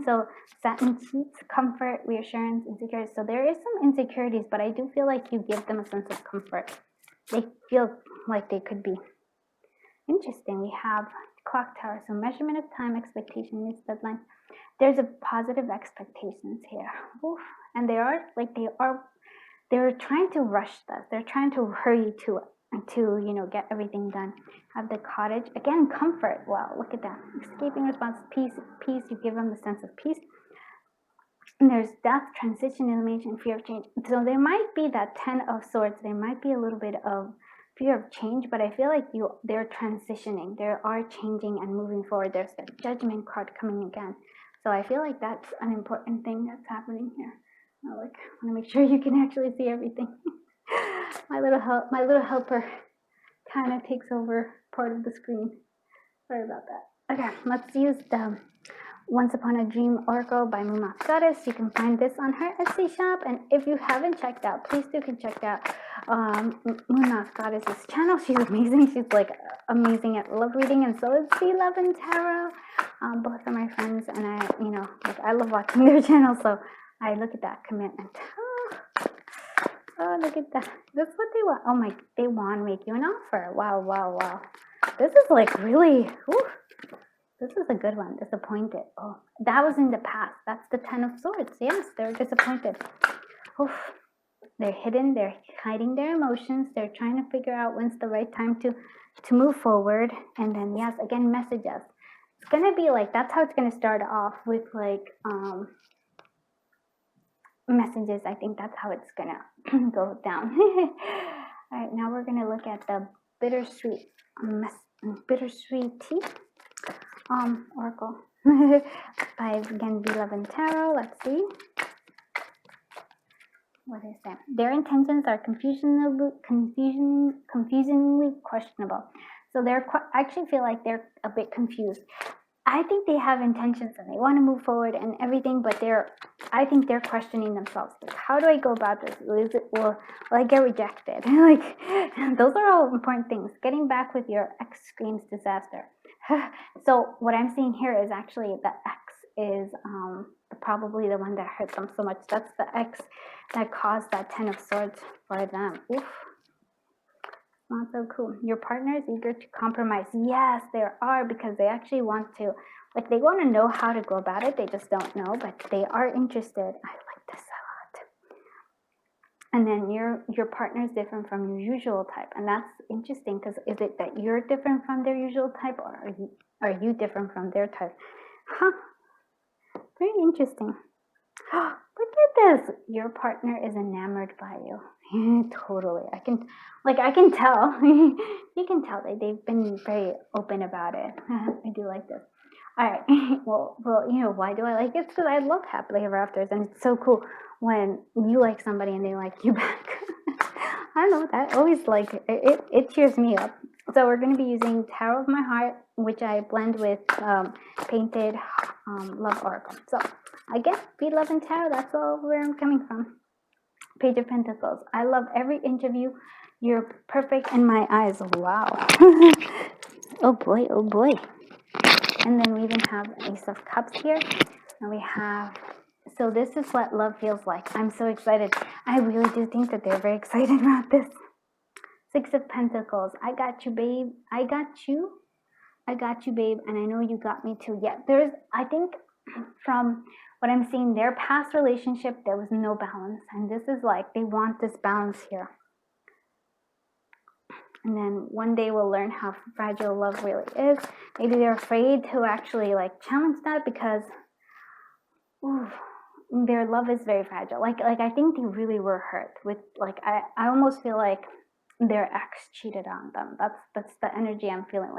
So satin sheets, comfort, reassurance, insecurity. So there is some insecurities, but I do feel like you give them a sense of comfort. They feel like they could be. Interesting. We have clock tower. So measurement of time, expectation meets deadline. There's a positive expectations here. Oof. And they're trying to rush this. They're trying to hurry to get everything done. Have the cottage again, comfort. Wow, look at that. Escaping response, peace. You give them the sense of peace. And there's death, transition, elimination, fear of change. So there might be that 10 of swords. There might be a little bit of fear of change, but I feel like they're transitioning. They are changing and moving forward. There's the judgment card coming again. So I feel like that's an important thing that's happening here. I want to make sure you can actually see everything. My little helper kind of takes over part of the screen. Sorry about that. Okay, let's use the Once Upon a Dream Oracle by Moonmoth Goddess. You can find this on her Etsy shop, and if you haven't checked out, please do check out Moonmoth Goddess's channel. She's amazing. She's like amazing at love reading, and so is B11 Tarot. Both are my friends, and I love watching their channel. So I look at that commitment. Oh, look at that. That's what they want. Oh my, they want to make you an offer. Wow. This is like really, this is a good one. Disappointed. Oh, that was in the past. That's the 10 of swords. Yes, they're disappointed. Oof. They're hidden. They're hiding their emotions. They're trying to figure out when's the right time to move forward. And then, yes, again, messages. It's going to be like, that's how it's going to start off with like, messages. I think that's how it's gonna go down. All right, now we're gonna look at the bittersweet bittersweet tea oracle by again V11 Tarot. Let's see. What is that? Their intentions are confusingly questionable. So I actually feel like they're a bit confused. I think they have intentions and they want to move forward and everything, but I think they're questioning themselves. Like, how do I go about this? Will I get rejected? Like, those are all important things. Getting back with your ex screams disaster. So what I'm seeing here is actually the ex is probably the one that hurt them so much. That's the ex that caused that 10 of Swords for them. Oof. Not so cool. Your partner is eager to compromise. Yes, they are, because they actually want to, like, they want to know how to go about it. They just don't know, but they are interested. I like this a lot. And then your partner is different from your usual type, and that's interesting, because is it that you're different from their usual type, or are you different from their type? Huh? Very interesting. Look at this. Your partner is enamored by you. Totally. I can tell. You can tell they've been very open about it. I do like this. All right. Well, why do I like it? Because I love happily ever afters, and it's so cool when you like somebody and they like you back. I don't know, that always it cheers me up. So we're going to be using Tarot of My Heart, which I blend with Painted Love Oracle. So again, V11 Tarot, that's all where I'm coming from. Page of Pentacles. I love every inch of you. You're perfect in my eyes. Wow. Oh boy, oh boy. And then we even have Ace of Cups here. And we have, so this is what love feels like. I'm so excited. I really do think that they're very excited about this. Six of Pentacles. I got you, babe. I got you, babe. And I know you got me too. Yeah, I think from what I'm seeing, their past relationship, there was no balance. And this is like, they want this balance here. And then one day we'll learn how fragile love really is. Maybe they're afraid to actually like challenge that, because their love is very fragile. Like I think they really were hurt with, like, I almost feel like their ex cheated on them. That's the energy I'm feeling.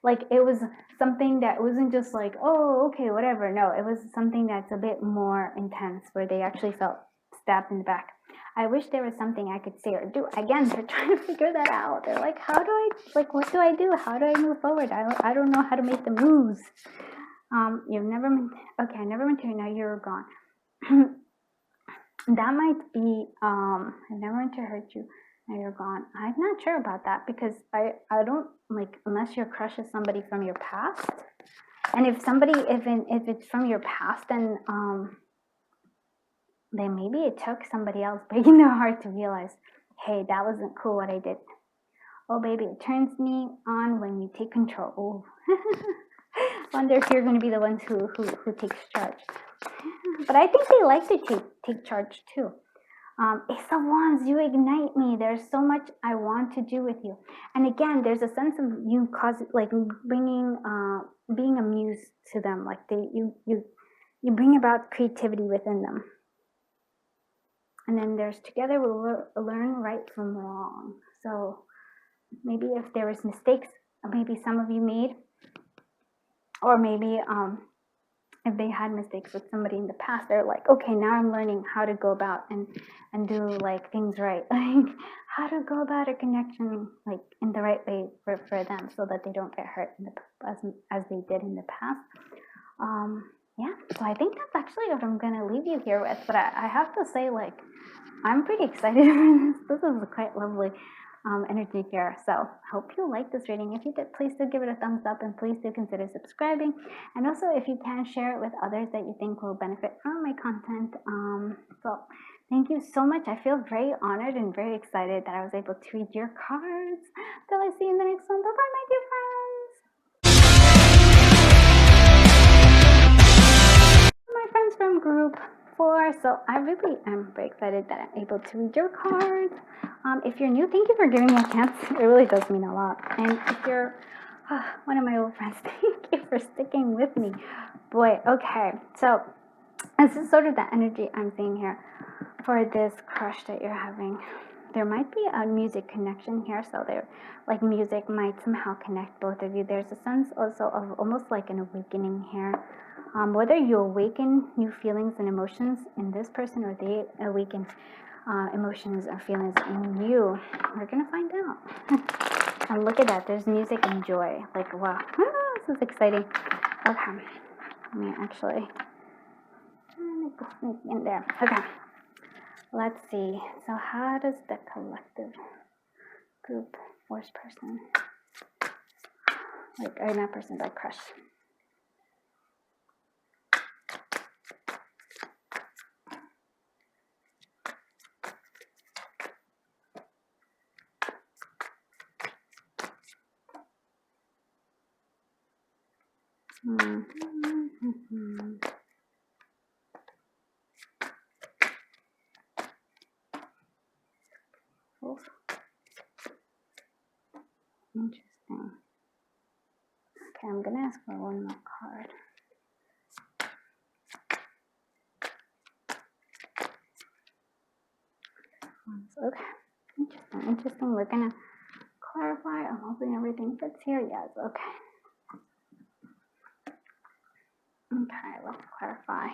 Like it was something that wasn't just like, oh, okay, whatever. No, it was something that's a bit more intense, where they actually felt stabbed in the back. I wish there was something I could say or do. Again, they're trying to figure that out. They're like, what do I do? How do I move forward? I don't know how to make the moves. You've never meant, okay, I never meant to, now you're gone. That might be, I never meant to hurt you, now you're gone. I'm not sure about that, because I don't, like, unless your crush is somebody from your past. And if it's from your past, then maybe it took somebody else breaking their heart to realize, hey, that wasn't cool what I did. Oh, baby, it turns me on when you take control. Wonder if you're going to be the ones who takes charge. But I think they like to take charge too. Ace of Wands, you ignite me. There's so much I want to do with you. And again, there's a sense of you bringing, being a muse to them. Like you bring about creativity within them. And then there's together we'll learn right from wrong. So maybe if there was mistakes, maybe some of you made, or maybe if they had mistakes with somebody in the past, they're like, okay, now I'm learning how to go about and do like things right, like how to go about a connection like in the right way for them, so that they don't get hurt as they did in the past. Yeah, so I think that's actually what I'm gonna leave you here with. But I have to say, like, I'm pretty excited for this. This is quite lovely energy here. So hope you like this reading. If you did, please do give it a thumbs up, and please do consider subscribing. And also, if you can, share it with others that you think will benefit from my content. So thank you so much. I feel very honored and very excited that I was able to read your cards. Till I see you in the next one. Bye bye, my dear friends. My friends from group 4. So I really am very excited that I'm able to read your cards. If you're new, thank you for giving me a chance. It really does mean a lot. And if you're one of my old friends, thank you for sticking with me. Boy, okay. So this is sort of the energy I'm seeing here. for this crush that you're having, there might be a music connection here, so there, like, music might somehow connect both of you. There's a sense also of almost like an awakening here. Whether you awaken new feelings and emotions in this person, or they awaken emotions or feelings in you, we're gonna find out. And look at that, there's music and joy. Like, wow, this is exciting. Okay, let me actually sneak in there. Okay, let's see. So how does the collective group force person, like, or not person, but crush? Oh, interesting. Okay, I'm gonna ask for one more card. Okay, interesting. We're gonna clarify. I'm hoping everything fits here. Yes, okay. Okay, let's clarify.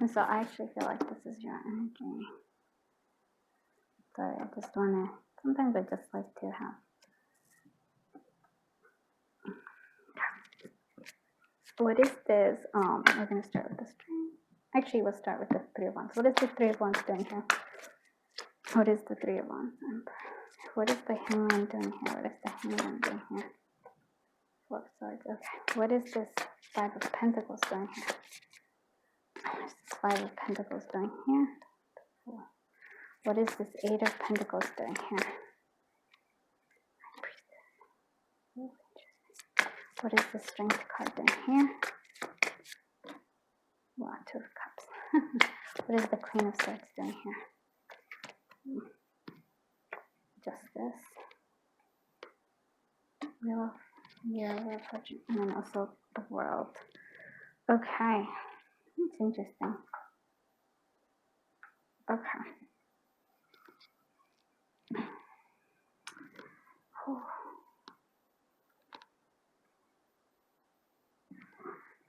And so I actually feel like this is your energy. Sorry, I just wanna, sometimes I just like to have. What is this? We're gonna start with the string. Actually, we'll start with the Three of Wands. What is the Three of Wands doing here? What is the Three of Wands? What is the Hangman doing here? What is the Hangman doing here? Four of Swords. Okay. What is this Five of Pentacles doing here? What is this Five of Pentacles doing here? What is this Eight of Pentacles doing here? What is the Strength card doing here? Wow, Two of Cups. What is the Queen of Swords doing here? Justice. Wheel of Fortune. And then also the World. Okay. That's interesting. Okay.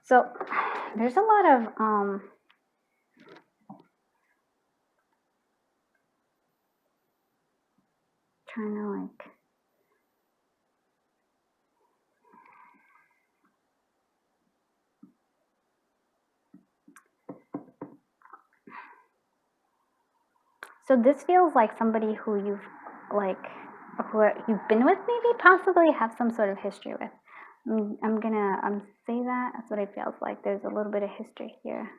So there's a lot of trying to like so this feels like somebody who you've been with, maybe possibly have some sort of history with. I'm gonna say that. That's what it feels like. There's a little bit of history here.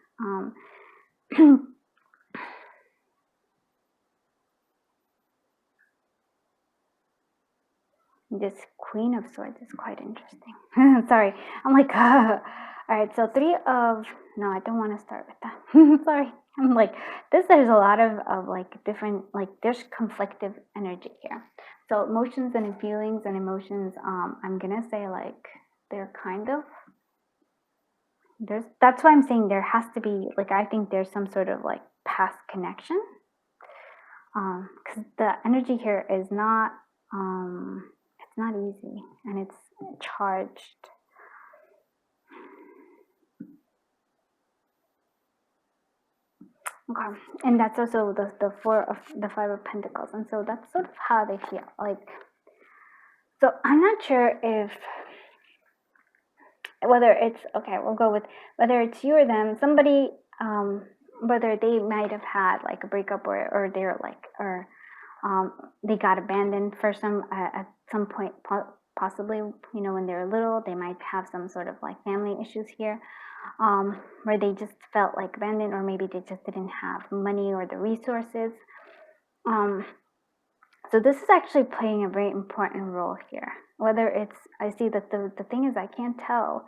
This Queen of Swords is quite interesting. Sorry, I'm like, all right. So no, I don't want to start with that. Sorry, I'm like, there's a lot of like different, like, there's conflictive energy here. So emotions and feelings and emotions, I'm gonna say, like, they're kind of, that's why I'm saying there has to be, like, I think there's some sort of like past connection, because the energy here is not, it's not easy, and it's charged. Okay, and that's also the Five of Pentacles, and so that's sort of how they feel. Like, so I'm not sure if whether it's, okay, we'll go with whether it's you or them, somebody, whether they might have had like a breakup, or they're like, or they got abandoned for at some point, possibly, you know, when they were little. They might have some sort of like family issues here, where they just felt like abandoned, or maybe they just didn't have money or the resources. So this is actually playing a very important role here. Whether it's, I see that the thing is, I can't tell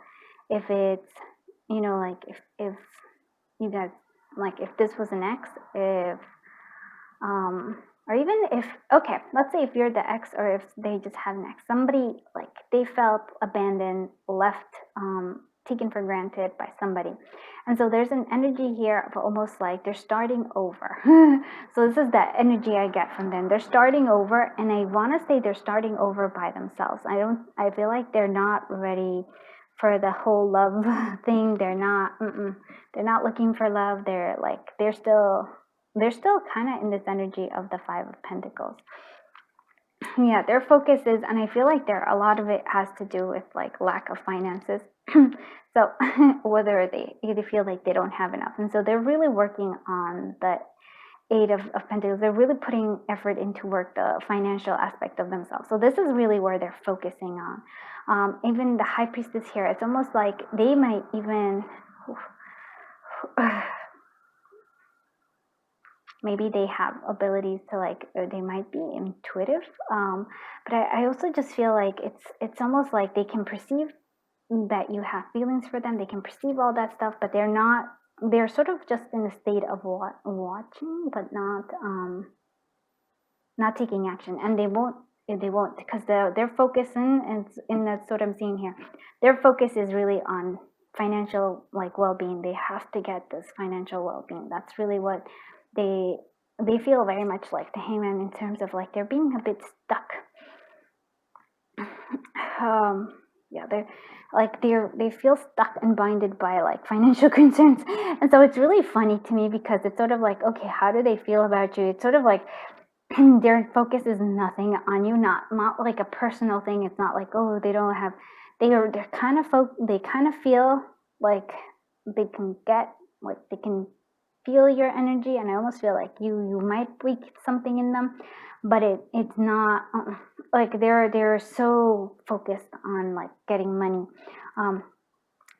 if it's, you know, like, if you guys, like, if this was an ex, if or even if, okay, let's say if you're the ex, or if they just have an ex, somebody like they felt abandoned, left, taken for granted by somebody. And so there's an energy here of almost like they're starting over. So this is the energy I get from them. They're starting over, and I want to say they're starting over by themselves. I feel like they're not ready for the whole love thing. They're not looking for love. They're still kind of in this energy of the Five of Pentacles. Yeah, their focus is, and I feel like a lot of it has to do with like lack of finances. So whether they feel like they don't have enough, and so they're really working on the Eight of Pentacles. They're really putting effort into work the financial aspect of themselves. So this is really where they're focusing on. Even the High Priestess here, it's almost like they might even maybe they have abilities to like, they might be intuitive, but I also just feel like it's almost like they can perceive that you have feelings for them. They can perceive all that stuff, but they're sort of just in a state of watching, but not taking action. And they won't because their focus and that's what I'm seeing here. Their focus is really on financial like well-being. They have to get this financial well-being. That's really what they feel very much like the Hangman, in terms of like they're being a bit stuck. Yeah, they feel stuck and binded by like financial concerns. And so it's really funny to me, because it's sort of like, okay, how do they feel about you? It's sort of like their focus is nothing on you, not like a personal thing. It's not like, oh, they're kind of feel like they can feel your energy, and I almost feel like you might break something in them, but it's not like they're so focused on like getting money.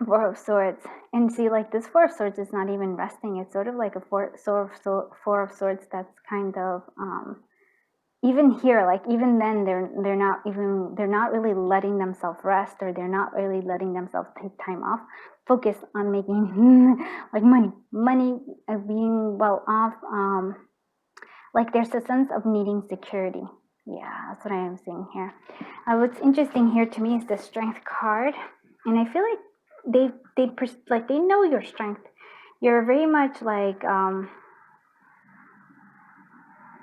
Four of Swords, and see, like this Four of Swords is not even resting. It's sort of like a Four of Swords that's kind of even here, like even then they're not really letting themselves rest, or they're not really letting themselves take time off, focus on making like money, being well off. Like there's a sense of needing security. Yeah, that's what I am seeing here. What's interesting here to me is the Strength card, and I feel like they know your strength. You're very much like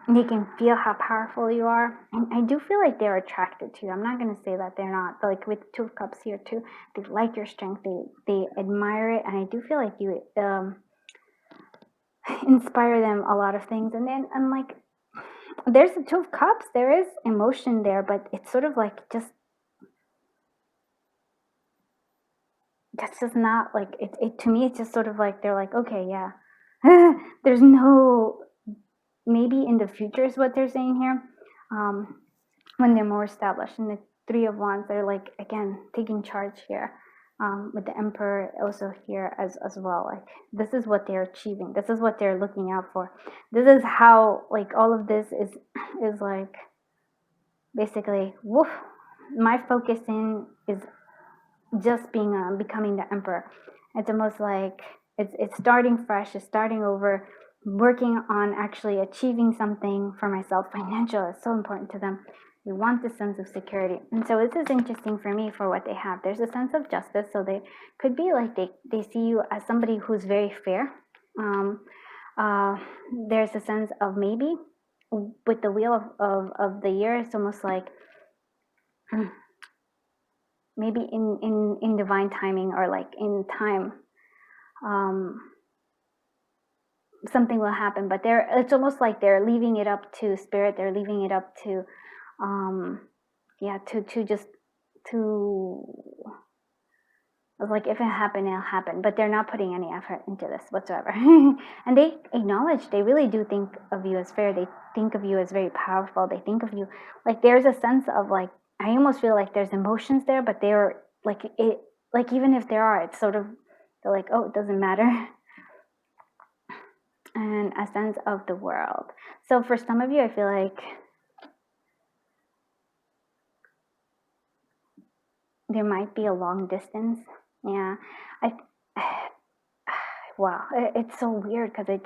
they can feel how powerful you are, and I do feel like they're attracted to you. I'm not going to say that they're not, but like with Two of Cups here too, they like your strength. They admire it, and I do feel like you inspire them a lot of things. And like there's the Two of Cups, there is emotion there, but it's sort of like that's just not like it to me. It's just sort of like they're like, okay, yeah. There's no, maybe in the future is what they're saying here, when they're more established. And the Three of Wands, they're like, again, taking charge here, with the Emperor also here as well. Like this is what they're achieving, this is what they're looking out for, this is how like all of this is like basically, woof, my focus in is just being becoming the Emperor. It's almost like it's starting fresh, it's starting over, working on actually achieving something for myself. Financial is so important to them. They want this sense of security. And so this is interesting for me for what they have. There's a sense of justice. So they could be like they see you as somebody who's very fair. There's a sense of maybe with the Wheel of the Year, it's almost like maybe in divine timing, or like in time, something will happen, but it's almost like they're leaving it up to spirit. They're leaving it up to like, if it happened, it'll happen, but they're not putting any effort into this whatsoever. And they acknowledge, they really do think of you as fair. They think of you as very powerful. They think of you like, there's a sense of like, I almost feel like there's emotions there, but they're like, it, like even if there are, it's sort of, they're like, oh, it doesn't matter. And a sense of the world. So for some of you, I feel like there might be a long distance. Yeah, wow, it's so weird because it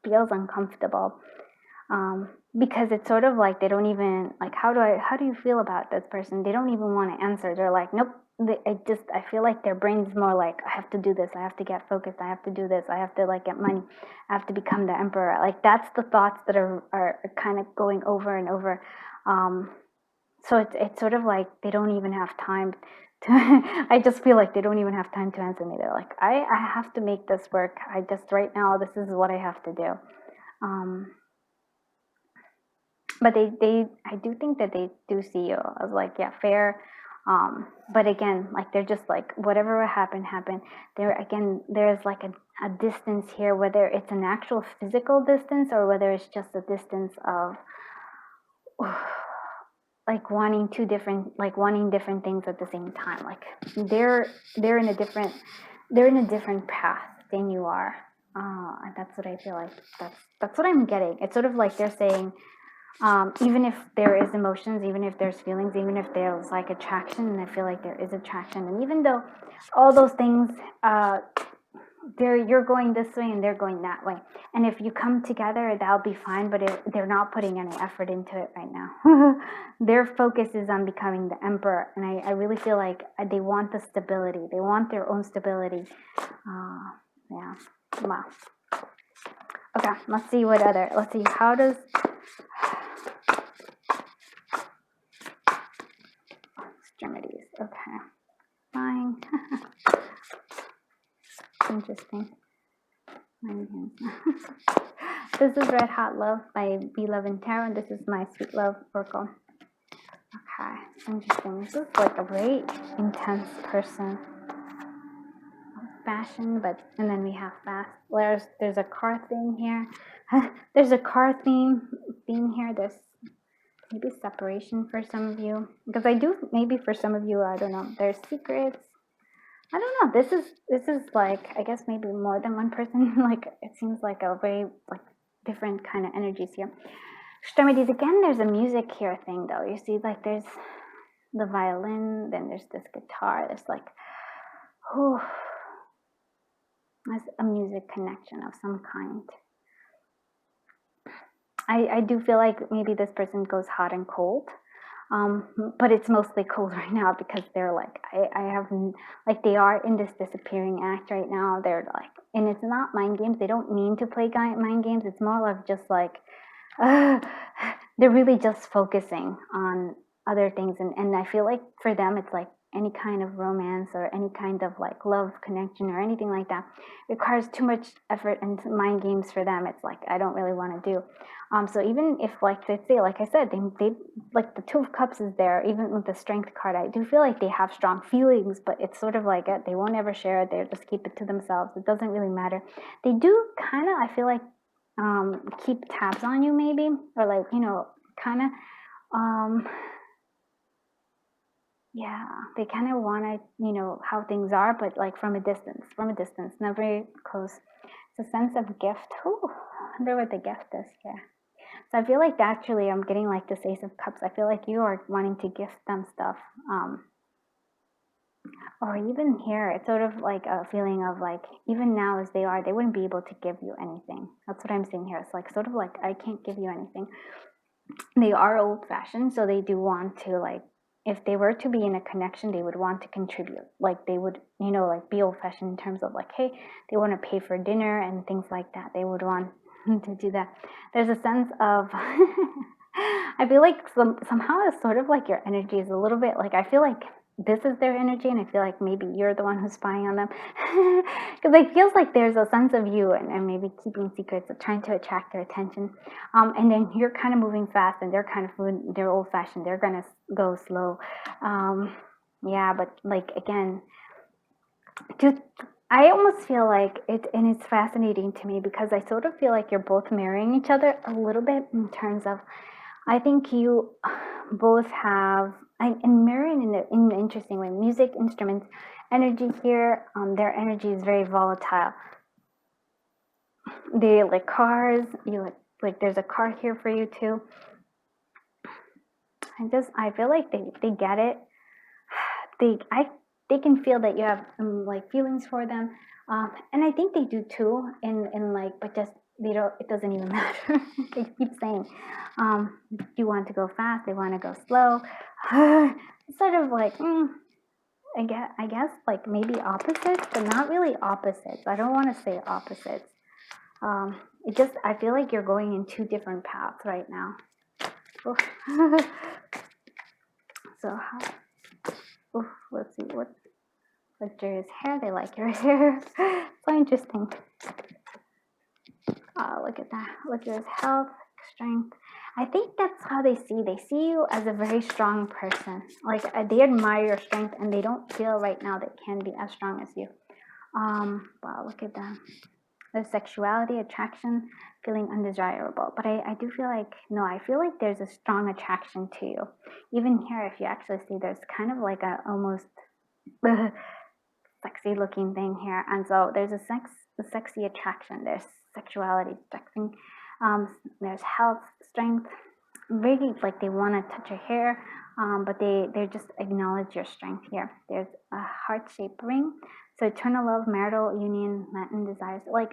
feels uncomfortable. Because it's sort of like they don't even like, how do you feel about this person? They don't even want to answer. They're like, nope. I feel like their brain's more like, I have to do this, I have to get focused, I have to do this, I have to like get money, I have to become the emperor. Like that's the thoughts that are kind of going over and over. So it's sort of like they don't even have time to I just feel like they don't even have time to answer me. They're like, I have to make this work. I just right now this is what I have to do. But I do think that they do see you as like, yeah, fair. But again, like they're just like, whatever happened. There's like a distance here, whether it's an actual physical distance or whether it's just a distance of like wanting different things at the same time. Like they're in a different path than you are. And that's what I feel like. That's what I'm getting. It's sort of like they're saying, even if there is emotions, even if there's feelings, even if there's like attraction, and I feel like there is attraction, and even though all those things, you're going this way and they're going that way, and if you come together, that'll be fine. But they're not putting any effort into it right now. Their focus is on becoming the emperor, and I really feel like they want the stability. They want their own stability. Yeah. Wow. Okay. Let's see how does extremities. Okay. Fine. Interesting. This is Red Hot Love by Be Love and Tarot, and this is my Sweet Love Oracle. Okay, interesting. This is like a very intense person. Fashion, and then we have fast. There's a car theme here. There's a car theme here. There's maybe separation for some of you, because maybe for some of you, I don't know, there's secrets. I don't know. This is like, I guess maybe more than one person. Like it seems like a very like different kind of energies here. Extremities again. There's a music here thing though. You see, like there's the violin, then there's this guitar. There's like, there's a music connection of some kind. I do feel like maybe this person goes hot and cold. But it's mostly cold right now because they're like, I haven't, like they are in this disappearing act right now. They're like, and it's not mind games. They don't mean to play mind games. It's more of just like, they're really just focusing on other things. And I feel like for them, it's like any kind of romance or any kind of like love connection or anything like that requires too much effort and mind games for them. It's like, I don't really want to do. So even if like they say, like I said, they like the Two of Cups is there, even with the Strength card, I do feel like they have strong feelings, but it's sort of like they won't ever share it. They'll just keep it to themselves. It doesn't really matter. They do kind of, I feel like, keep tabs on you maybe, or like, you know, kind of, yeah, they kind of want to, you know, how things are, but like from a distance, not very close. It's a sense of gift. I wonder what the gift is here. So I feel like actually I'm getting like this Ace of Cups. I feel like you are wanting to gift them stuff. Or even here, it's sort of like a feeling of like, even now as they are, they wouldn't be able to give you anything. That's what I'm seeing here. It's like sort of like, I can't give you anything. They are old-fashioned, so they do want to like, if they were to be in a connection, they would want to contribute. Like they would, you know, like be old-fashioned in terms of like, hey, they want to pay for dinner and things like that. They would want to do that. There's a sense of, I feel like somehow it's sort of like your energy is a little bit like, I feel like this is their energy, and I feel like maybe you're the one who's spying on them. Because it feels like there's a sense of you and maybe keeping secrets, of trying to attract their attention. And then you're kind of moving fast, and they're kind of they're old-fashioned. They're gonna go slow. Yeah, but like again, I almost feel like it, and it's fascinating to me because I sort of feel like you're both marrying each other a little bit in terms of, I think you both have, and marrying in an interesting way, music, instruments, energy here, their energy is very volatile. They like cars, you like there's a car here for you too. I feel like they get it. They can feel that you have like feelings for them, and I think they do too. In like, but just it doesn't even matter. They keep saying, you want to go fast, they want to go slow. It's sort of like, I guess like maybe opposites, but not really opposites. I don't want to say opposites. I feel like you're going in two different paths right now. So let's see what Jerry's hair. They like your hair. So interesting. Look at that. Look at his health, strength. I think that's how they see. They see you as a very strong person. Like they admire your strength, and they don't feel right now they can be as strong as you. Wow, look at that. There's sexuality, attraction, feeling undesirable. But I do feel like, no, I feel like there's a strong attraction to you. Even here, if you actually see, there's kind of like a almost sexy looking thing here. And so there's a sexy attraction. There's sexuality, sexing. There's health, strength. Really, like they want to touch your hair, but they just acknowledge your strength here. There's a heart-shaped ring. So eternal love, marital union, Latin desires. Like,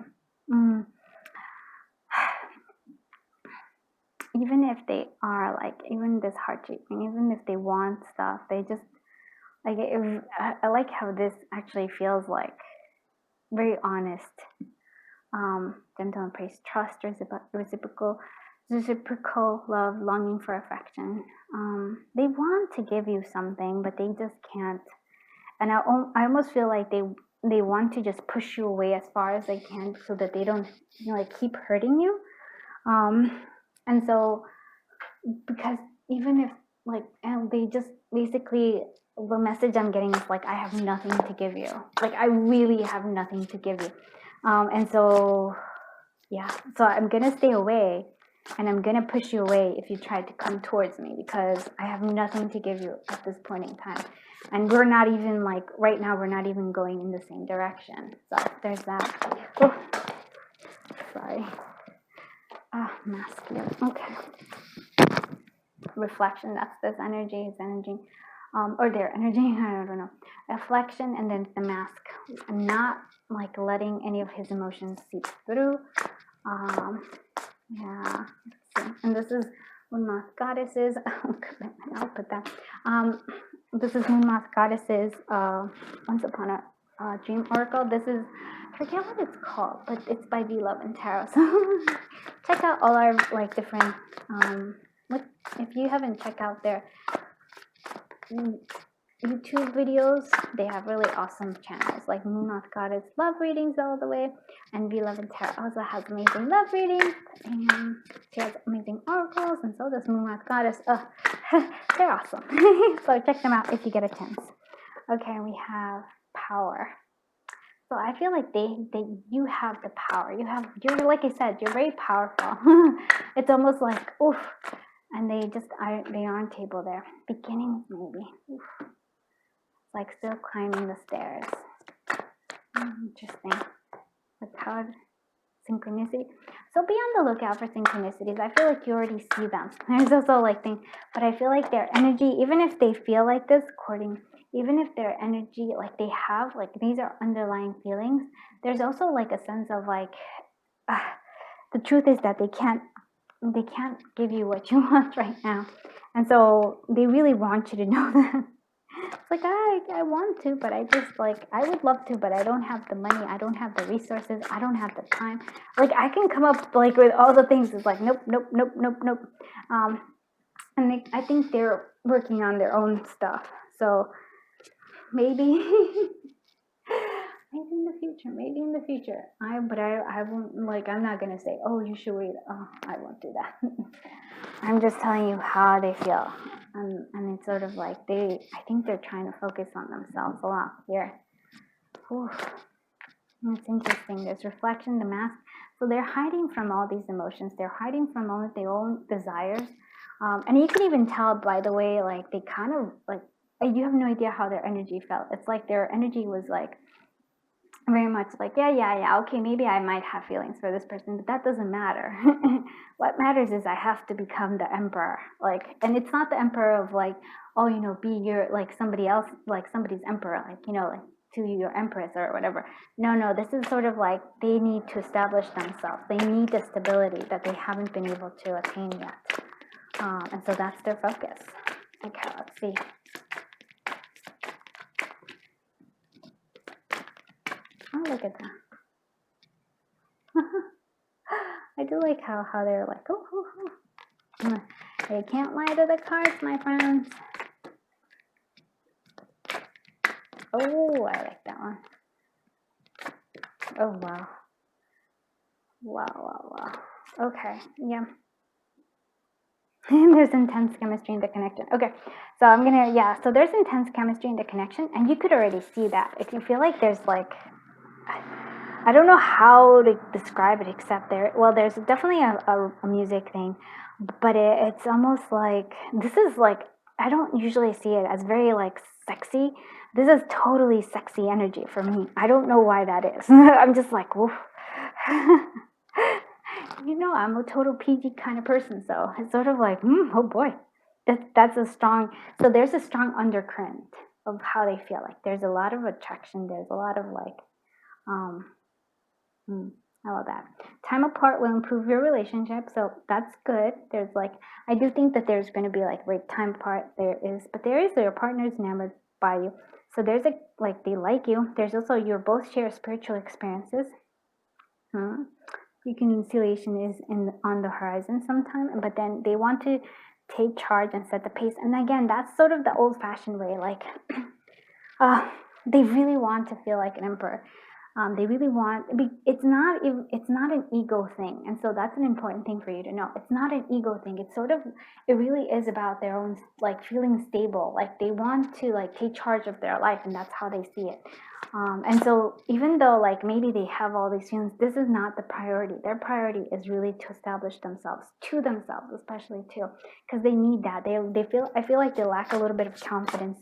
even if they are like, even this heart-shaped ring, even if they want stuff, they just like. I like how this actually feels like very honest. Gentle and praise, trust, reciprocal love, longing for affection. They want to give you something, but they just can't. And I almost feel like they want to just push you away as far as they can, so that they don't like keep hurting you. And so, because even if like, and they just basically, the message I'm getting is like, I have nothing to give you. Like I really have nothing to give you. And so, yeah, so I'm going to stay away, and I'm going to push you away if you try to come towards me, because I have nothing to give you at this point in time. And we're not even like, right now, we're not even going in the same direction. So there's that. Oh, sorry. Masculine. Okay. Reflection, that's this energy, his energy. Or their energy, I don't know. Reflection, and then the mask. I'm not like letting any of his emotions seep through. Yeah. And this is Moon Moth Goddesses. I'll put that. This is Moon Moth Goddesses. Once Upon a Dream Oracle. This is, I forget what it's called, but it's by V Love and Tarot. So check out all our like different. Look, if you haven't checked out their YouTube videos, they have really awesome channels like Moon Moth Goddess love readings all the way, and V Love and Tarot also has amazing love readings, and she has amazing oracles, and so does Moon Moth Goddess. They're awesome. So check them out if you get a chance. Okay, we have power. So I feel like you have the power. You're like I said, you're very powerful. It's almost like oof. And they aren't able there. Beginnings, maybe. Oof. It's like still climbing the stairs. Interesting. The power, synchronicity. So be on the lookout for synchronicities. I feel like you already see them. There's also like things, but I feel like their energy, even if they feel like this, even if their energy, like they have, like these are underlying feelings, there's also like a sense of like, the truth is that they can't give you what you want right now. And so they really want you to know that. It's like, I want to, but I just like, I would love to, but I don't have the money. I don't have the resources. I don't have the time. Like I can come up like with all the things. It's like, nope. And I think they're working on their own stuff. So maybe maybe in the future. I won't, like, I'm not gonna say, oh, you should wait. Oh, I won't do that. I'm just telling you how they feel, and it's sort of like I think they're trying to focus on themselves a lot here. It's interesting. There's reflection, the mask. So they're hiding from all these emotions. They're hiding from all of their own desires, and you can even tell by the way, like they kind of like, you have no idea how their energy felt. It's like their energy was like very much like, yeah, okay, maybe I might have feelings for this person, but that doesn't matter. What matters is I have to become the emperor. Like, and it's not the emperor of like, oh, be your, like somebody else, like somebody's emperor, like, like to your empress or whatever. No, this is sort of like they need to establish themselves. They need the stability that they haven't been able to attain yet. And so that's their focus. Okay, let's see. Oh, look at that. I do like how they're like, oh. They can't lie to the cards, my friends. Oh, I like that one. Oh, wow. Wow. Okay, yeah. And there's intense chemistry in the connection. Okay, so I'm gonna, so there's intense chemistry in the connection, and you could already see that. If you feel like there's like, I don't know how to describe it except there's definitely a music thing, but it's almost like, this is like, I don't usually see it as very like sexy. This is totally sexy energy for me. I don't know why that is. I'm just like, woof. I'm a total PG kind of person, so it's sort of like, oh boy, that's a strong, so there's a strong undercurrent of how they feel. Like there's a lot of attraction, there's a lot of like, I love that. Time apart will improve your relationship, so that's good. There's like, I do think that there's going to be like time apart, but there is your partner's enamored by you. So there's like they like you. There's also you both share spiritual experiences. Reconciliation is on the horizon sometime, but then they want to take charge and set the pace. And again, that's sort of the old-fashioned way. Like, they really want to feel like an emperor. They really want. It's not an ego thing, and so that's an important thing for you to know. It's not an ego thing. It really is about their own like feeling stable. Like they want to like take charge of their life, and that's how they see it. And so even though like maybe they have all these feelings, this is not the priority. Their priority is really to establish themselves, especially too, because they need that. I feel like they lack a little bit of confidence,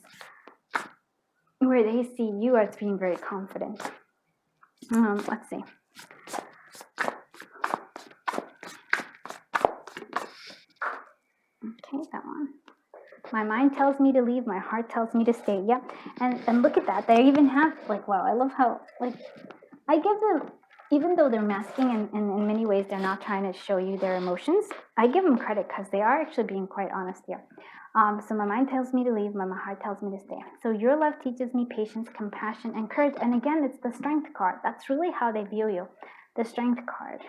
where they see you as being very confident. Let's see. Okay, that one. My mind tells me to leave, my heart tells me to stay. Yep. And look at that. They even have like, wow, I love how like I give them, even though they're masking and in many ways they're not trying to show you their emotions, I give them credit because they are actually being quite honest here. So my mind tells me to leave, my heart tells me to stay. So your love teaches me patience, compassion, and courage. And again, it's the strength card. That's really how they view you, the strength card.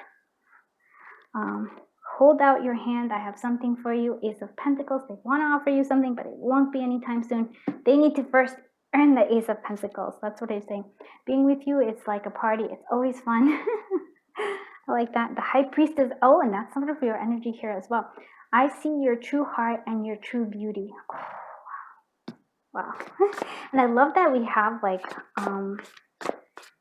Hold out your hand. I have something for you. Ace of Pentacles. They want to offer you something, but it won't be anytime soon. They need to first earn the Ace of Pentacles. That's what I'm saying. Being with you, it's like a party. It's always fun. I like that. The High Priestess. Oh, and that's sort of your energy here as well. I see your true heart and your true beauty. Oh, wow. And I love that we have like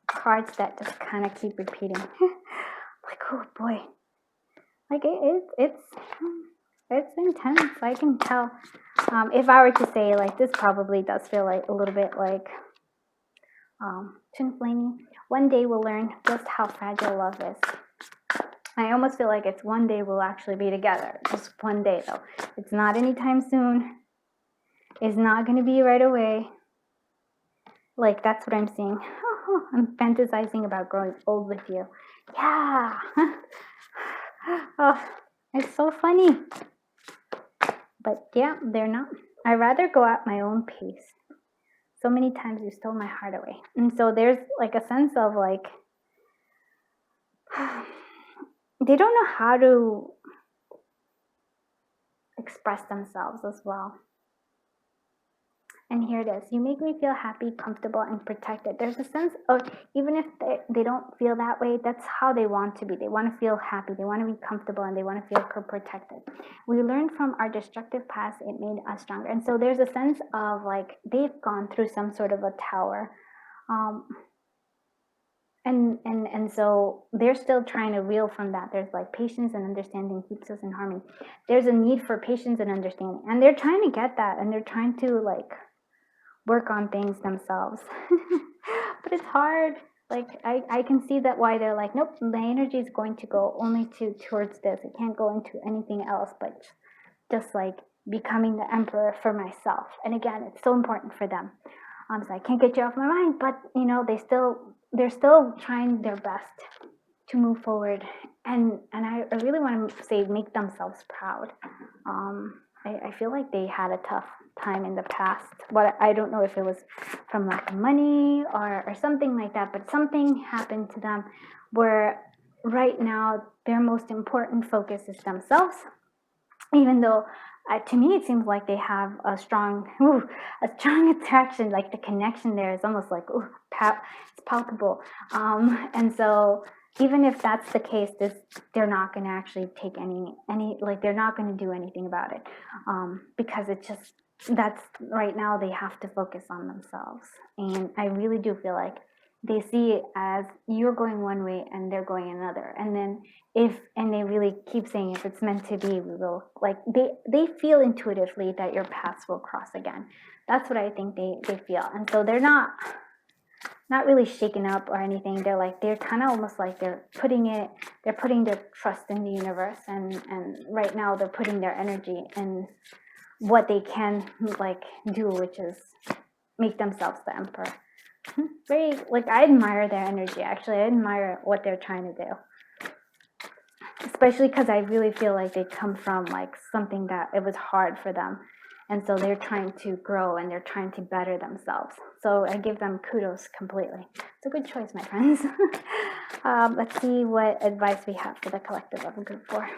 cards that just kind of keep repeating. Like, oh boy. Like it's intense. I can tell. If I were to say like this, probably does feel like a little bit like twin flaming. One day we'll learn just how fragile love is. I almost feel like it's one day we'll actually be together. Just one day though. It's not anytime soon. It's not going to be right away. Like that's what I'm seeing. I'm fantasizing about growing old with you. Yeah. Oh, it's so funny. But yeah, they're not. I'd rather go at my own pace. So many times you stole my heart away. And so there's like a sense of like, they don't know how to express themselves as well. And here it is. You make me feel happy, comfortable, and protected. There's a sense of, even if they don't feel that way, that's how they want to be. They want to feel happy. They want to be comfortable, and they want to feel protected. We learned from our destructive past. It made us stronger. And so there's a sense of like they've gone through some sort of a tower. And so they're still trying to reel from that. There's like patience and understanding keeps us in harmony. There's a need for patience and understanding. And they're trying to get that. And they're trying to like work on things themselves. But it's hard. Like I can see that why they're like, nope, the energy is going to go only towards this. It can't go into anything else but just like becoming the emperor for myself. And again, it's so important for them. So I can't get you off my mind, but you know, they're still trying their best to move forward, and I really want to say make themselves proud. I feel like they had a tough time in the past, but I don't know if it was from lack of money or something like that, but something happened to them where right now their most important focus is themselves, even though to me it seems like they have a strong attraction, like the connection there is almost like it's palpable, and so even if that's the case, they're not going to actually take any like they're not going to do anything about it, because it's just that's right now they have to focus on themselves, and I really do feel like they see it as you're going one way and they're going another, and then and they really keep saying if it's meant to be, we will, like they feel intuitively that your paths will cross again. That's what I think they feel, and so they're not really shaken up or anything. They're kind of almost like they're putting their trust in the universe, and right now they're putting their energy in what they can like do, which is make themselves the emperor. Very, like, I admire their energy. Actually, I admire what they're trying to do, especially because I really feel like they come from like something that it was hard for them, and so they're trying to grow and they're trying to better themselves. So I give them kudos completely. It's a good choice, my friends. Let's see what advice we have for the collective of group 4.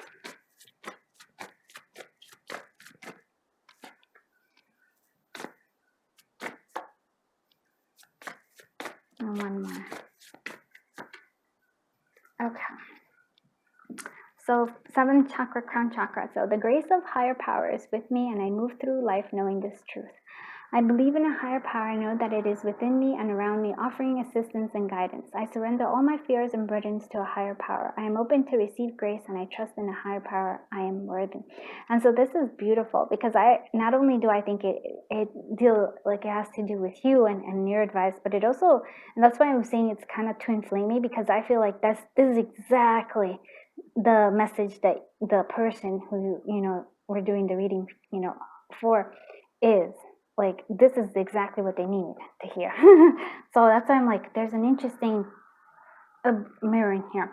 And one more. Okay. So 7th chakra, crown chakra. So the grace of higher power is with me, and I move through life knowing this truth. I believe in a higher power. I know that it is within me and around me, offering assistance and guidance. I surrender all my fears and burdens to a higher power. I am open to receive grace, and I trust in a higher power. I am worthy. And so this is beautiful, because not only do I think it has to do with you and your advice, but it also, and that's why I'm saying it's kind of twin flamey, because I feel like this is exactly the message that the person who we're doing the reading for is like, this is exactly what they need to hear. So that's why I'm like, there's an interesting mirroring here.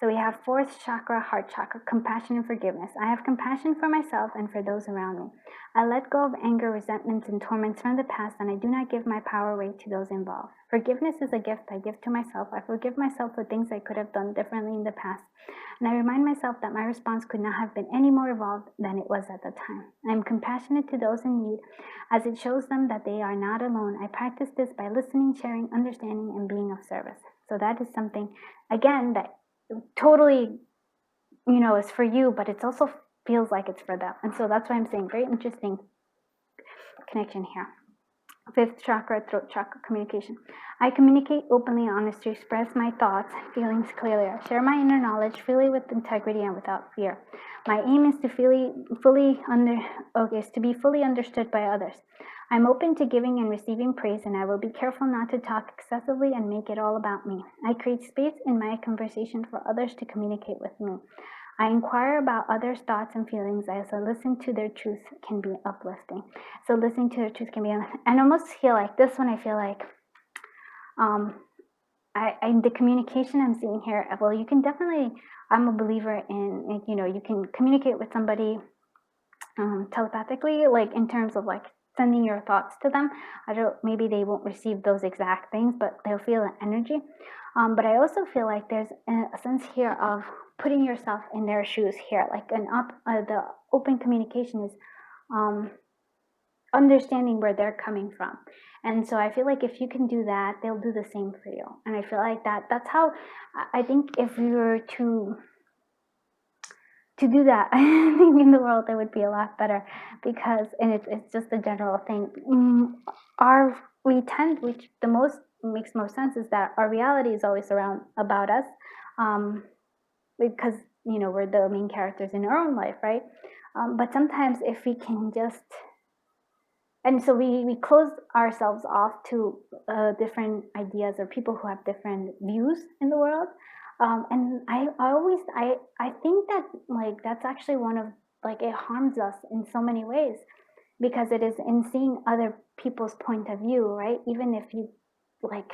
So we have 4th chakra, heart chakra, compassion and forgiveness. I have compassion for myself and for those around me. I let go of anger, resentments, and torments from the past, and I do not give my power away to those involved. Forgiveness is a gift I give to myself. I forgive myself for things I could have done differently in the past, and I remind myself that my response could not have been any more evolved than it was at the time. I am compassionate to those in need, as it shows them that they are not alone. I practice this by listening, sharing, understanding, and being of service. So that is something, again, that totally, is for you, but it also feels like it's for them. And so that's why I'm saying very interesting connection here. 5th chakra, throat chakra, communication. I communicate openly and honestly, express my thoughts, feelings clearly. I share my inner knowledge freely with integrity and without fear. My aim is to be fully understood by others. I'm open to giving and receiving praise, and I will be careful not to talk excessively and make it all about me. I create space in my conversation for others to communicate with me. I inquire about others' thoughts and feelings as I listen to their truth can be uplifting. So listening to their truth can be, and I almost feel like this one, I feel like the communication I'm seeing here, well, you can definitely, I'm a believer in, you can communicate with somebody telepathically, like in terms of like sending your thoughts to them. Maybe they won't receive those exact things, but they'll feel an energy. But I also feel like there's a sense here of putting yourself in their shoes here, like the open communication is understanding where they're coming from. And so I feel like if you can do that, they'll do the same for you. And I feel like that's how, I think if we were to do that, I think in the world it would be a lot better, because, and it's just a general thing, which the most makes most sense, is that our reality is always about us, because we're the main characters in our own life, right? But sometimes if we can just, and so we close ourselves off to different ideas or people who have different views in the world. And I think that, like, that's actually one of, like, it harms us in so many ways, because it is in seeing other people's point of view, right? Even if you like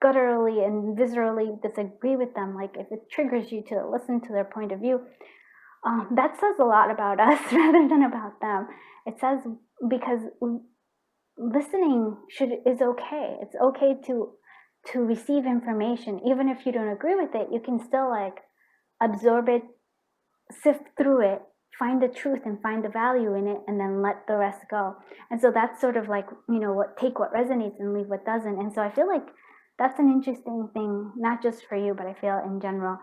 gutturally and viscerally disagree with them, like if it triggers you to listen to their point of view, that says a lot about us rather than about them. It says, because listening is okay. It's okay to receive information, even if you don't agree with it. You can still like absorb it, sift through it, find the truth and find the value in it, and then let the rest go. And so that's sort of like, take what resonates and leave what doesn't. And so I feel like that's an interesting thing, not just for you, but I feel in general.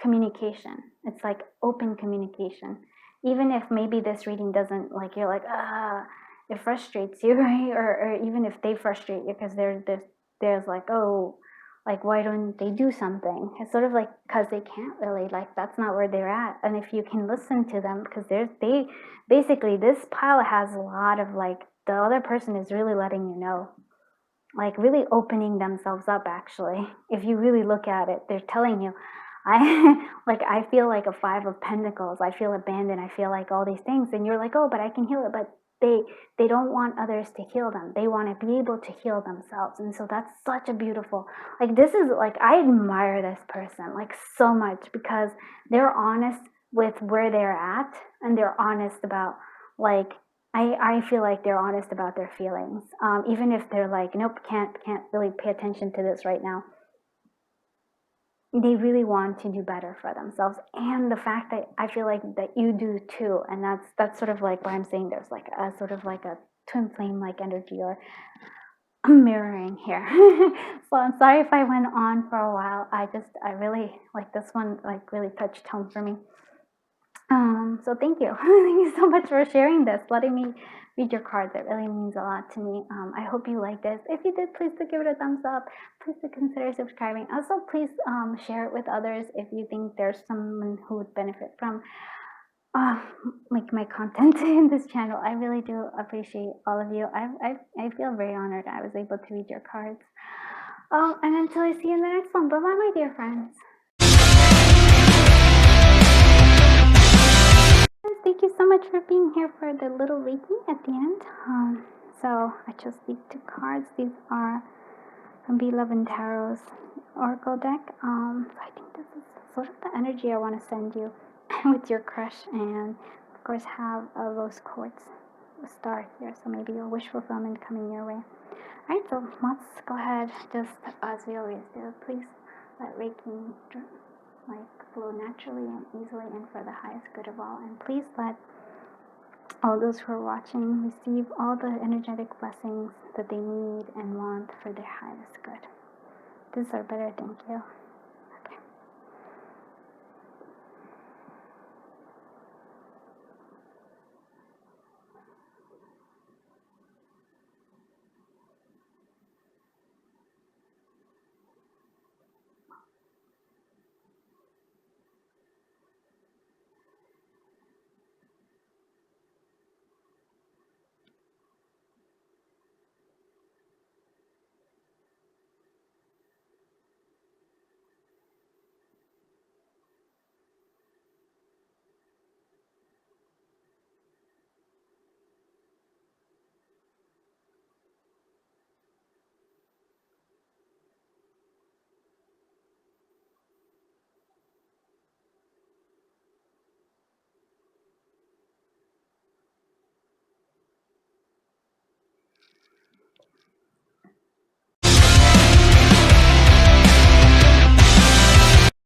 Communication. It's like open communication. Even if maybe this reading doesn't, like, you're like, it frustrates you, right? Or even if they frustrate you because there's like, oh, like, why don't they do something? It's sort of like, because they can't really, like, that's not where they're at. And if you can listen to them, because they basically, this pile has a lot of, like, the other person is really letting you know, like, really opening themselves up. Actually, if you really look at it, they're telling you, I feel like a 5 of Pentacles. I feel abandoned. I feel like all these things. And you're like, oh, but I can heal it. But they don't want others to heal them. They want to be able to heal themselves. And so that's such a beautiful, like, this is like, I admire this person like so much, because they're honest with where they're at, and they're honest about, like, I feel like they're honest about their feelings. Even if they're like, nope, can't really pay attention to this right now. They really want to do better for themselves, and the fact that I feel like that you do too. And that's sort of like why I'm saying there's like a sort of like a twin flame like energy or mirroring here. So I'm sorry if I went on for a while. I really like this one, like, really touched home for me. So thank you. Thank you so much for sharing this, letting me read your cards. It really means a lot to me. I hope you like this. If you did, please do give it a thumbs up. Please do consider subscribing. Also, please share it with others if you think there's someone who would benefit from like my content in this channel. I really do appreciate all of you. I feel very honored I was able to read your cards. And until I see you in the next one, bye bye, my dear friends. Thank you so much for being here for the little reading at the end. So I chose these 2 cards. These are from Beloved Tarot's Oracle deck. So I think this is sort of the energy I want to send you with your crush, and of course have a rose quartz star here. So maybe a wish fulfillment coming your way. Alright, so let's go ahead, just as we always do. Please let Reiki like flow naturally and easily and for the highest good of all. And please let all those who are watching receive all the energetic blessings that they need and want for their highest good. Deserve better. Thank you.